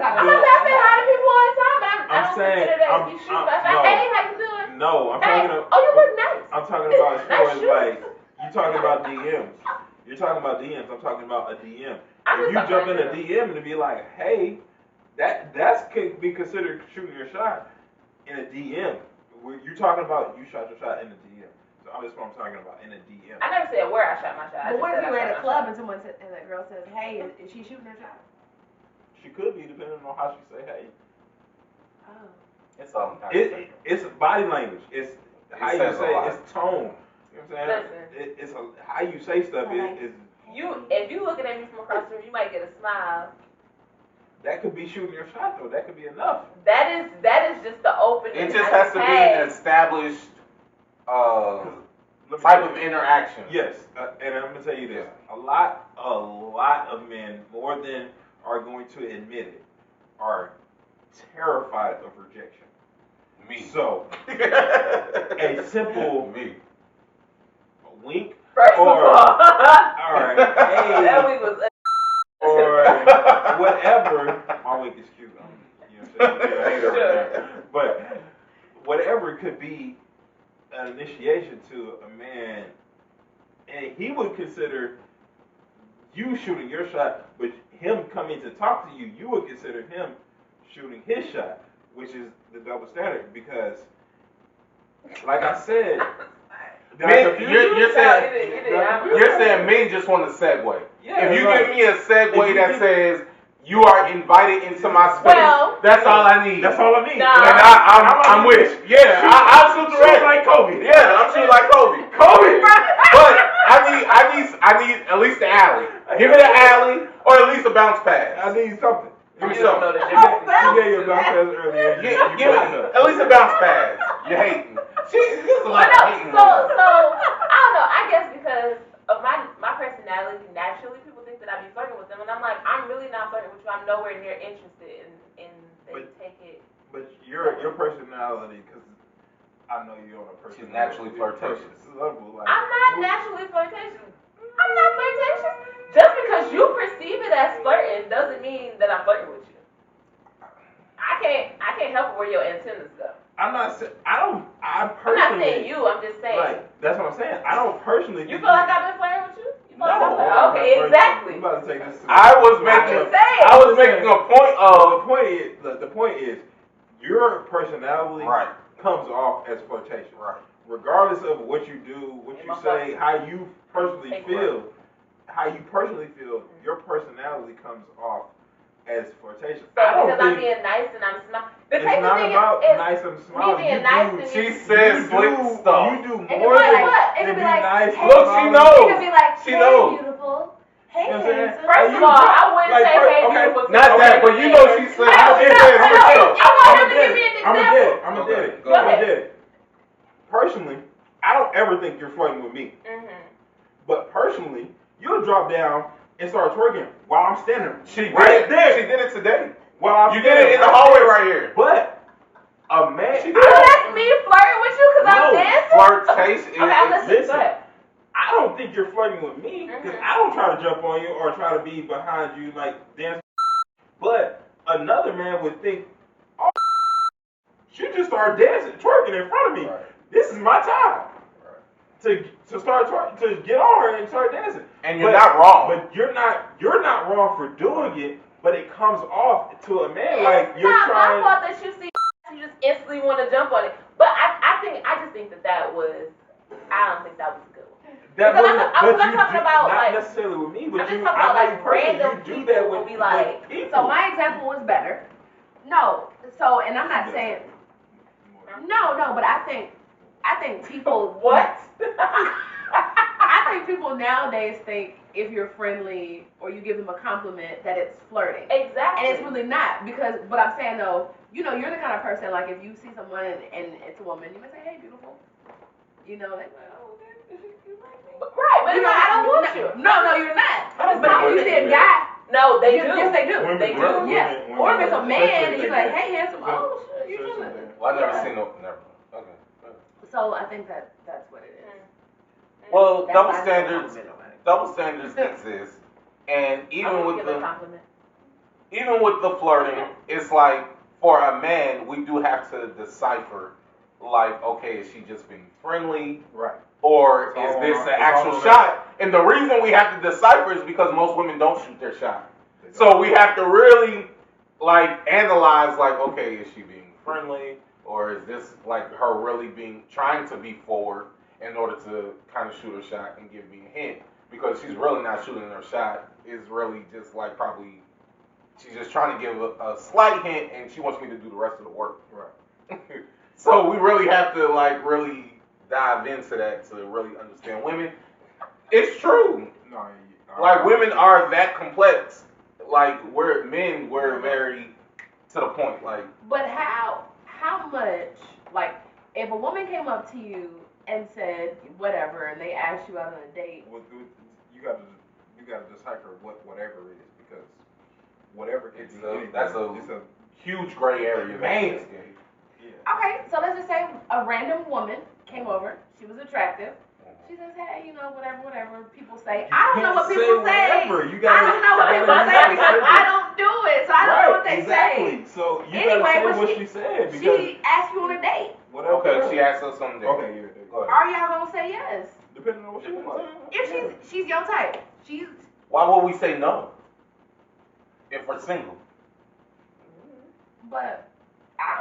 I I'm don't- not saying hi to people all the time, but I I'm don't saying, consider that I'm- you shoot I'm- my shot. no. Hey, how you doing? No, I'm Hey, talking about. oh, you look nice. I'm talking about as far Nice as shoes. like you talking about DMs. You're talking about DMs. I'm talking about a DM. I'm If just you talking jump about in a DM and be like, hey, that's could be considered shooting your shot in a DM. Where you're talking about you shot your shot in a DM. So that's what I'm talking about in a DM. I never said where I shot my shot. I But just what if said you were I at shot a my club shot. and someone said, and that girl says, "Hey, is she shooting her shot?" She could be depending on how she say hey. Oh. It's all kind of It's body language. It's how you says a say. lot. It's tone. You know what I'm saying? It's how you say stuff. Is If you looking at me from across the room, you might get a smile. that could be shooting your shot though. That could be enough. That is just the opening. It just has to be an established Let me type tell of you. interaction. Yes, and I'm gonna tell you this: a lot of men, more than are going to admit it, are terrified of rejection. Me. So, a simple wink First of all, or hey, that week was or whatever. My wink is cute. You know what I'm saying? I hate her right now. But whatever it could be, an initiation to a man, and he would consider you shooting your shot, but him coming to talk to you, you would consider him shooting his shot, which is the double standard. Because, like I said, you're saying men just want a segue. Yeah, if you right. give me a segue that says you are invited into my space, Well, that's all I need. That's all I need. No. And I'm with you. Yeah, I'll shoot the rest. like Kobe. Yeah, I'm shooting like Kobe. But I need at least the alley. Give me the alley or at least a bounce pass. I need something. Give me You don't know something. the difference. You gave you a bounce pass earlier. Give me at least a bounce pass. You're hating. There's a lot of hating. So I don't know. I guess because of my personality, naturally people think that I be flirting with them, and I'm like, I'm really not flirting with you. I'm nowhere near interested in they take it. But your personality, because I know you're on a person. She's naturally flirtatious. Level, like, I'm not naturally flirtatious. I'm not flirtatious. Just because you perceive it as flirting doesn't mean that I'm flirting with you. I can't help where your antennas go. I'm not saying I I'm personally. not saying you. I'm just saying. Like, that's what I'm saying. I don't personally. You feel like I've been flirting with you? You feel like No. I'm okay, exactly. I'm about to take this. I was just saying. making a point of. The point is, your personality Right. comes off as flirtation. Right. Regardless of what you do, what you say, how you personally feel, your personality comes off as flirtation. So because I'm being nice and I'm smiling. The It's not thing about is, nice and smiling. me being nice and She you- says slick stuff. You do It could more be than like, it than could be be like, nice. hey, Look, she knows. It could be like, She hey, knows. beautiful. Hey, You know what I'm saying? handsome. First of all, I wouldn't say hey beautiful. to Not no that, but you know man. she said. No, I'm no, gonna no. I want him to give me an I'm example. gonna get it. Go I'm ahead. gonna get it. Personally, I don't ever think you're flirting with me. Mhm. But personally, you'll drop down and start twerking while I'm standing She right did. there. She did it today. While I'm You did it in the hallway right here. But a man, She So that's me flirting with you because I'm No. dancing? Flirtation. Okay, I'm listening. Listen. Go ahead. I don't think you're flirting with me because Mhm. I don't try to jump on you or try to be behind you like dance. But another man would think, oh, she just started dancing, twerking in front of me. Right. This is my time to start twerking, to get on her and start dancing. And you're not wrong. But you're not wrong for doing it. But it comes off to a man like It's you're not trying. my fault that you see you just instantly want to jump on it. But I just think that was, I don't think that was a good one. That Because wasn't, I'm but not you talking do, about, not like, necessarily with me, but I'm just you, talking I about, know like, you personally, random you do people that will with, be like- with people. So my example was better. No. So, and I'm not saying, no, but I think people. What? I think people nowadays think if you're friendly or you give them a compliment that it's flirting. Exactly. And it's really not, because, but I'm saying though, you know, you're the kind of person, like, if you see someone and it's a woman, you might say, hey, beautiful. You know, they're like, oh, okay, you like me. Right, but You it's know, like, I don't want you. No, you're not. That is But not if you what see they a do. guy, No, they do. yes, they do. Women- They do. women- Yeah. women- Or if it's a women- man and especially you're they like, do. hey, handsome, oh, shit, you Especially chilling. they- Well, I never Yeah. seen no. Never. Okay. So I think that's what it is. Well, That's double why I don't standards. compliment nobody. Double standards exist, and I'm even gonna with give a the compliment. flirting, it's like for a man, we do have to decipher. Like, okay, is she just being friendly, Right. or It's is all this on- an it's actual all on shot? And the reason we have to decipher is because most women don't shoot their shot. So we have to really like analyze, like, okay, is she being friendly, or is this like her really trying to be forward in order to kind of shoot her shot and give me a hint? Because she's really not shooting her shot. Is really just like probably she's just trying to give a slight hint, and she wants me to do the rest of the work. Right. So we really have to like really dive into that to really understand women. It's true. No, Like women are that complex. Like we're very to the point. Like, But how much, like, if a woman came up to you and said whatever, and they asked you out on a date, you gotta decipher whatever it is, because whatever can It's be a- anything. that's a- It's a huge gray area. Man. Okay, so let's just say a random woman came over. She was attractive. She says, hey, you know, whatever people say. I don't know what people say. I don't know what people say because I don't do it, so I don't know what they say. So you Anyway, gotta say but what she said because she asked you on a date. Okay, she asked us something. Okay, yeah. Go ahead. Are y'all gonna say yes? Depending on what she looks like. If she's your type, she's. Why would we say no if we're single? But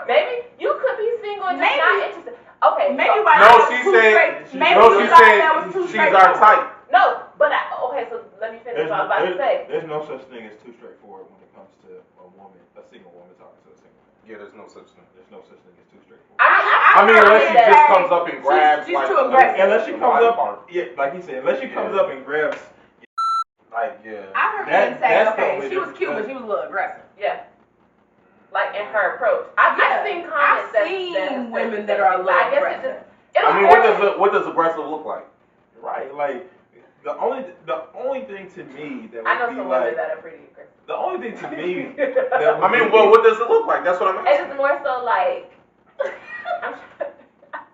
Maybe you could be single and just Maybe. not interested. Okay. maybe so, why No, that she was too said. straight. Maybe No, you she thought that said was too she's straight. our type. no, but okay. So let me finish what I was about to say. There's no such thing as too straightforward when it comes to a single woman talking to a single man. Yeah, there's no such thing. There's no such thing as too straightforward. I mean, unless she just comes up and grabs. she's like, too aggressive. Unless she the comes body up, part. yeah, like he said, unless she comes up and grabs, like, Yeah. I heard men say, that's okay, totally she was cute, different. but she was a little aggressive. Yeah. Like in her approach. I've seen comments I've seen women that are a little I guess aggressive. It'll I mean, what does aggressive look like? right, like the only thing to me that would I know be some like, women that are pretty aggressive. the only thing to me that would I mean, be, well, what does it look like? That's what I'm It's asking. just more so like I'm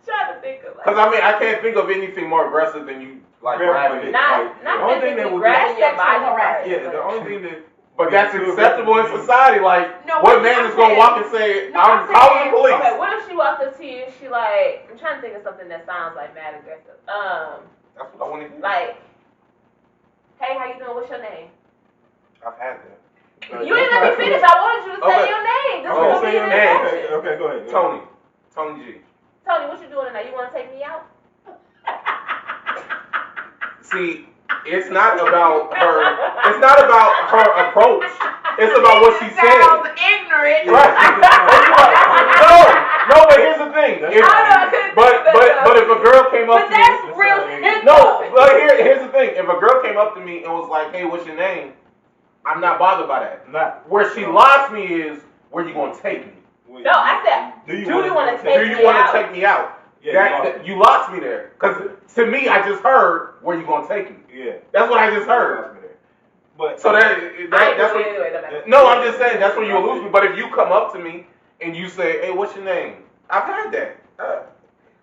trying to think of like Because I mean, I can't think of anything more aggressive than you like grabbing it. not the only thing that physically would grabbing be- your body. Sexual harassment. yeah, the only thing that. But that's acceptable in society. Like, No, what I'm man is saying- gonna walk and say, No, "I'm I'm calling saying- the police"? Okay, what if she walked up to you and she like I'm trying to think of something that sounds like mad aggressive. That's what I want to hear. Like, hey, how you doing? What's your name? I've had that. You ain't let me finish. I wanted you to say Okay. your name. This is Okay, gonna say be your an name. introduction. Okay, go ahead. Tony G. Tony, what you doing tonight? You want to take me out? See, it's not about her. It's not about her approach. It's about what she said. Sounds ignorant. Right. No, but here's the thing. If, I couldn't but if a girl came up But to me, that's real shit. no, but here's the thing. If a girl came up to me and was like, "Hey, what's your name?" I'm not bothered by that. Not. Where she lost me is where you gonna take me. Wait, No, I said, Do you do you wanna want to take- take Do you me want out? to take me out? Yeah, You lost me there. Because to me, I just heard where you gonna take me. yeah. That's what I just heard. But So I that's ain't what. doing it anyway, that matters. No, I'm just saying that's where you will lose me. But if you come up to me and you say, "Hey, what's your name?" I've had that.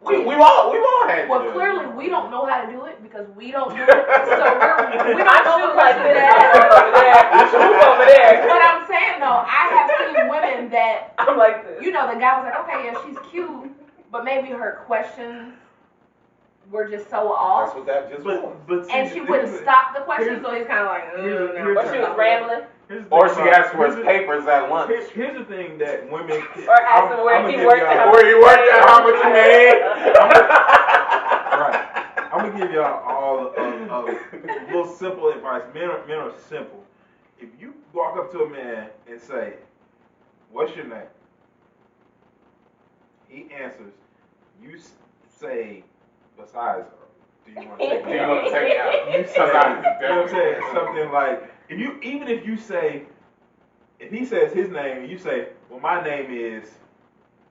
We've all had Well, that. clearly we don't know how to do it because we don't do it. So we don't know shoot the like person this that. over there. But I'm saying though, I have seen women that, I'm like this. you know, the guy was like, okay, yeah, she's cute, but maybe her questions were just so That's off, what that just was. but see, and she wouldn't stop the question, so he's kind of like, here's- no. Or she was rambling. Or she asked for his papers at lunch. Here's the thing that women. Or asked him where he worked at. Where you worked at, how much you made. Right. I'm gonna give y'all all a little simple advice. Men are simple. If you walk up to a man and say, "What's your name?" He answers. You say, "Besides, do you want to take Do me you out?" want to take me out? You say, you know what I'm saying? Something like, even if you say, if he says his name and you say, "Well, my name is,"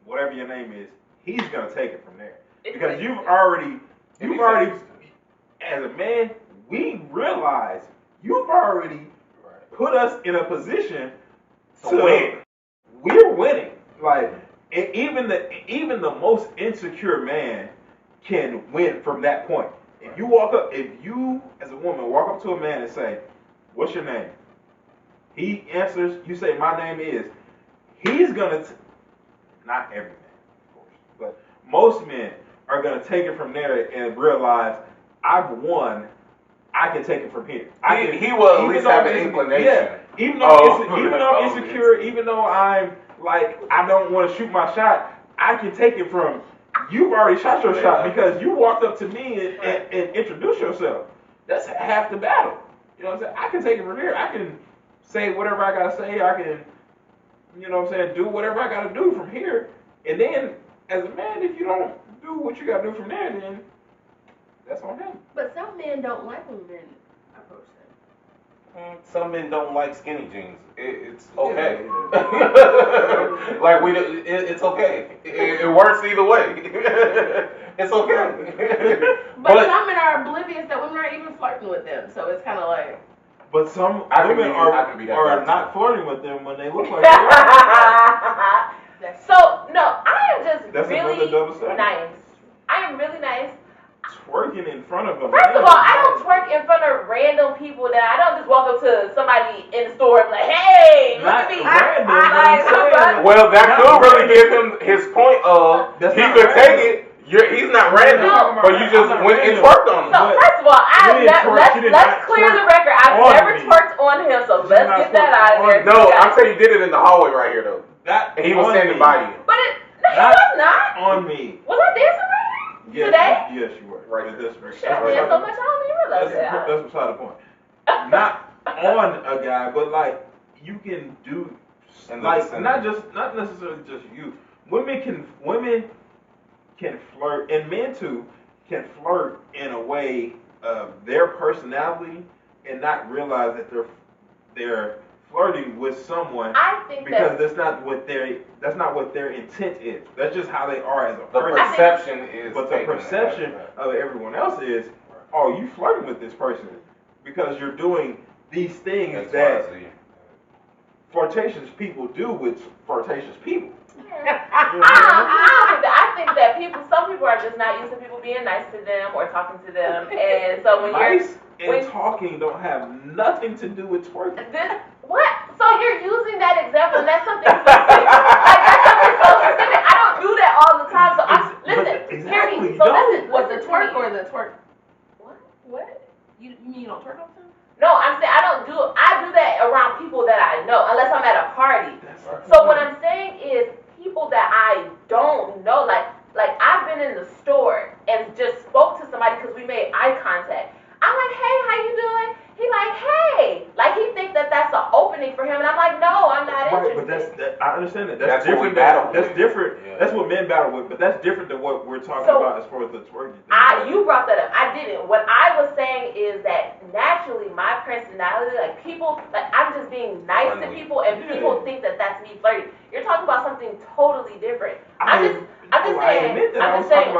whatever your name is, he's gonna take it from there because you've already, as a man, we realize you've already put us in a position to win. We're winning. Like even the most insecure man can win from that point. If you as a woman walk up to a man and say, "What's your name?" He answers, you say, "My name is." He's gonna, not every man, of course, but most men are gonna take it from there and realize, I've won. I can take it from here. He will at least have an inclination. Yeah, even though I'm insecure, even though I'm like I don't want to shoot my shot, I can take it from. You've already shot your shot because you walked up to me and introduced yourself. That's half the battle. You know what I'm saying? I can take it from here. I can say whatever I gotta say. I can, you know what I'm saying, do whatever I gotta do from here. And then, as a man, if you don't do what you gotta do from there, then that's on him. But some men don't like when men approach them. Some men don't like skinny jeans. It's okay. Yeah. Like it's okay. It works either way. It's okay. But some men are oblivious that women are even flirting with them, so it's kind of like. But some I can women be that are guy, not too. flirting with them when they look like they are. So no, I am just That's really another double standard. nice. I am really nice. Twerking in front of them. First of all, I don't twerk in front of random people. That I don't just walk up to somebody in the store and be like, "Hey, look at me." Random, Well, that could really give him his point of he could take it. He's not random, but you just went and twerked on him. So first of all, let's clear the record. I've never twerked on him, so let's get that out of there. No, I'm saying you did it in the hallway right here though. And he was standing by you. But no, he was not. On me. Was I dancing right here today? Yes, you were. Right. Shit, I did so much. I don't even realize that. That's beside the point. Not on a guy, but like you can do, like not necessarily just you. Women can flirt, and men too can flirt in a way of their personality and not realize that they're flirting with someone. I think because that's not what their intent is. That's just how they are as a the person. Perception is. But the perception of everyone else is, oh, you flirting with this person because you're doing these things that flirtatious people do with flirtatious people. I think that some people are just not used to people being nice to them or talking to them, and so when talking don't have nothing to do with twerking. What? So you're using that example, and that's something specific. Like that's something so specific. I don't do that all the time. So listen, hear me. So listen, Was the twerk or the twerk? What? You mean you don't twerk all the time? No, I'm saying I do that around people that I know, unless I'm at a party. So what I'm saying is people that I don't know, like I've been in the store and just spoke to somebody because we made eye contact. I'm like, hey, how you doing? He like, hey, like he thinks that that's an opening for him, and I'm like, no, I'm not interested. But I understand that. That's different. That's different. Yeah. That's what men battle with, but that's different than what we're talking about as far as the twerking thing. You brought that up. I didn't. What I was saying is that naturally, my personality, like people, like I'm just being nice to people, and people think that that's me flirting. You're talking about something totally different. I'm just saying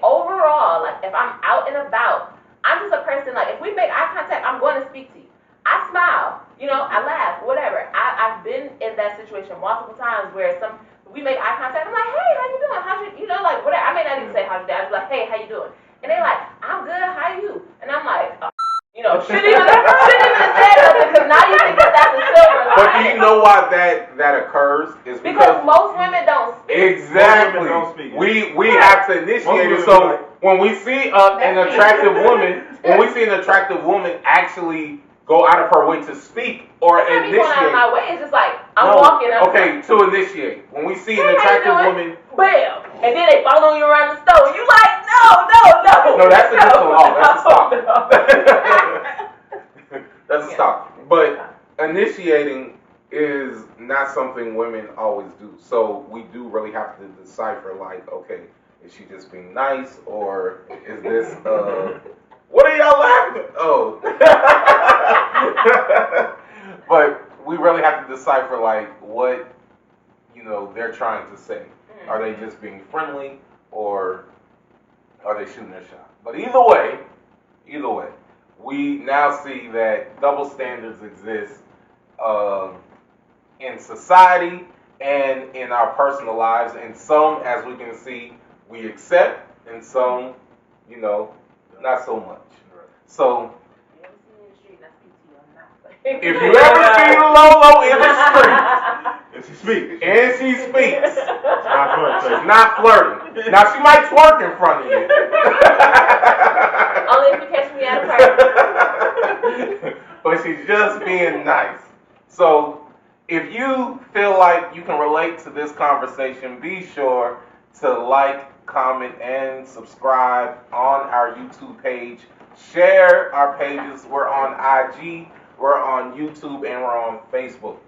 overall, like if I'm out and about, I'm just a person, like if we make eye contact, I'm going to speak to you. I smile, I laugh, whatever. I've been in that situation multiple times where we make eye contact, I'm like, hey, how you doing? How's your, like whatever. I may not even say how's your day, I'm just like, hey, how you doing? And they're like, I'm good, how you? And I'm like, shouldn't even have said nothing because now you think that that's a silver line. But do you know why that occurs? Is because most women don't speak. Exactly. We have to initiate it. So when we see an attractive woman, actually go out of her way to speak or initiate. Going out of my way. It's just like I'm walking up. Okay, to initiate. When we see an attractive woman, bam, and then they follow you around the store. You like, no. No, that's against the law. That's a stop. That's a stop. But initiating is not something women always do. So we do really have to decipher, like, okay, is she just being nice, or is this, what are y'all laughing at? Oh. But we really have to decipher, like, what, they're trying to say. Are they just being friendly, or are they shooting their shot? But either way, we now see that double standards exist in society and in our personal lives, and some, as we can see, we accept, and some, not so much. So, if you ever see Lolo in the street, and she speaks, she's not flirting. Now, she might twerk in front of you. Only if you catch me at a party. But she's just being nice. So, if you feel like you can relate to this conversation, be sure to like, comment, and subscribe on our YouTube page. Share our pages. We're on IG, we're on YouTube, and we're on Facebook.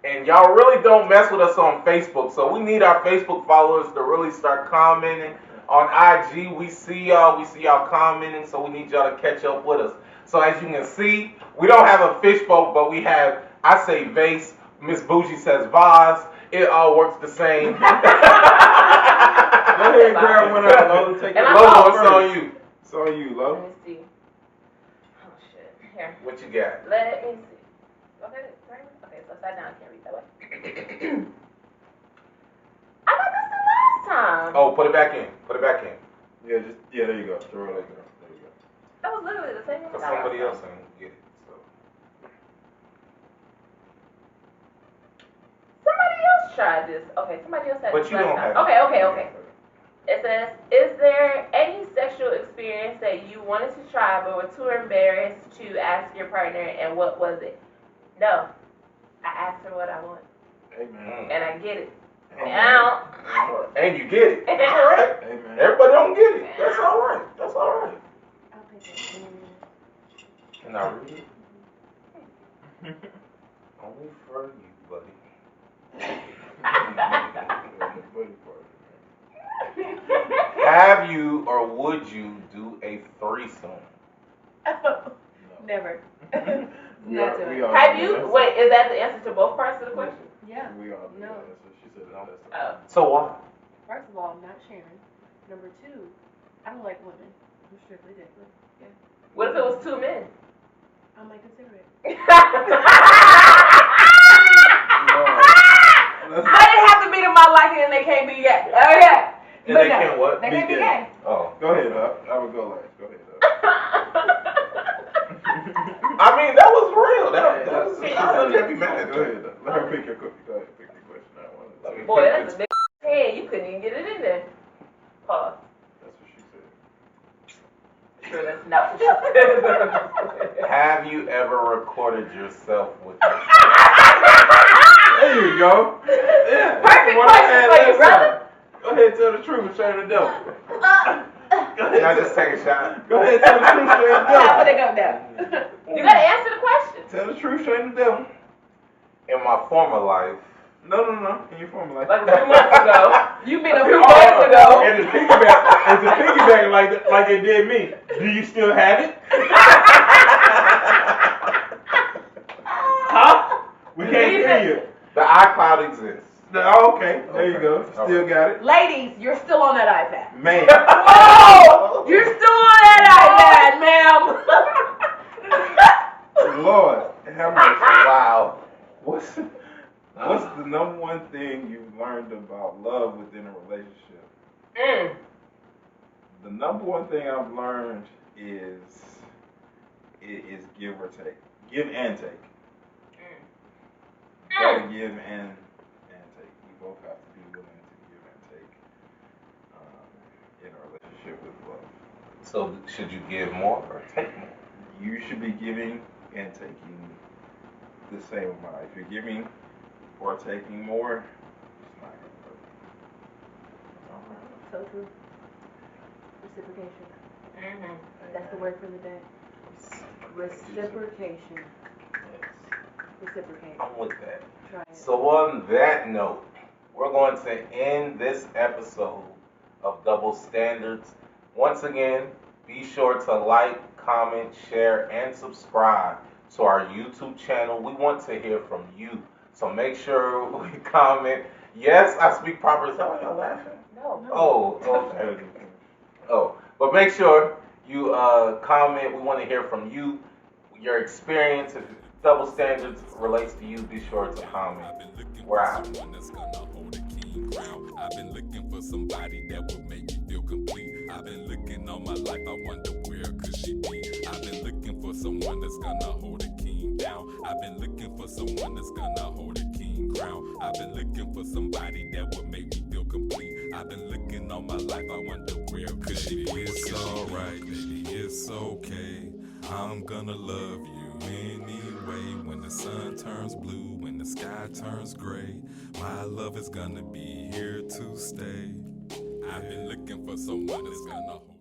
And y'all really don't mess with us on Facebook, so we need our Facebook followers to really start commenting. On IG, we see y'all commenting, so we need y'all to catch up with us. So as you can see, we don't have a fishbowl, but we have, I say vase, Miss Bougie says vase. It all works the same. Go ahead, grab one out, Lo. Take it. Lo, it's on you. It's on you, Lo. Let me see. Oh, shit. Here. What you got? Let me see. Okay, so side down. I can't read that way. I got this the last time. Oh, put it back in. Put it back in. Yeah, there you go. Throw it like that. There you go. That was literally the same one. Cause somebody else ain't get it. So. Somebody else tried this. Okay, somebody else had But this you last don't time. have Okay. It says, is there any sexual experience that you wanted to try but were too embarrassed to ask your partner, and what was it? No. I asked her what I want. Hey, man. And I get it. Hey, Now. And you get it. All right. Hey, man. Everybody don't get it. That's all right. That's all right. I'll pick it. Can I read it? Only for you, buddy. Have you or would you do a threesome? Never. We Not are- doing we it. are- Have you? Wait, is that the answer to both parts of the question? Yeah. We all do No. that. So she said No. that's Oh. So why? First of all, I'm not sharing. Number two, I don't like women. I'm strictly dickly. Yeah. What if it was two men? I might consider it. I didn't have to be to my liking and they can't be gay. Okay. And But they no, can't what? They Be can't be gay. gay. Oh. Go ahead, I would go last. Go ahead, I mean, that was real. That was. I really can't be mad at Go you. ahead. Let her pick your cookie. Go ahead, pick your question. I want to. Boy, that's a big head. You couldn't even get it in there. Pause. That's what she said. Sure, that's not what you said. Have you ever recorded yourself with your There you go. Yeah. Perfect What I question had for you, last brother. time. Go ahead, tell the truth and shame the devil. Go Can I ahead, just take a shot? go ahead, tell the truth, shame the How would devil. it go down? You gotta answer the question. Tell the truth, shame the devil. In my former life, No. In your formula. Like a few months ago. You mean a few Oh, months ago. And it's piggyback like it did me. Do you still have it? Huh? We can't hear you. the iCloud exists. Oh, okay. There you go. All Still right. got it. Ladies, you're still on that iPad. Man. Oh! You're still on that iPad, ma'am. Lord. Have mercy. Wow. What's the number one thing you've learned about love within a relationship? The number one thing I've learned is give or take. Give and take. You gotta give and take. You both have to be willing to give and take in a relationship with love. So should you give more or take more? You should be giving and taking the same amount. If you're giving or taking more, it's not gonna work. So true. Reciprocation. That's the word for the day. Reciprocation. Reciprocate. I'm with that. Try it. So on that note, we're going to end this episode of Double Standards. Once again, be sure to like, comment, share, and subscribe to our YouTube channel. We want to hear from you. So make sure we comment. Yes, I speak proper. Is that why y'all laughing? No. Oh, okay. Oh, but make sure you comment. We want to hear from you, your experience. If Double Standards relates to you, be sure to comment. We're out. I've been looking for somebody that would make me feel complete. I've been looking all my life, I wonder where could she be? I've been looking for someone that's gonna hold a king down. I've been looking for someone that's gonna hold a king crown. I've been looking for somebody that would make me feel complete. I've been looking all my life, I wonder where could she be? It's alright, baby, it's okay. I'm gonna love you anyway. When the sun turns blue, when the sky turns gray, my love is gonna be here to stay. I've been looking for someone that's gonna hold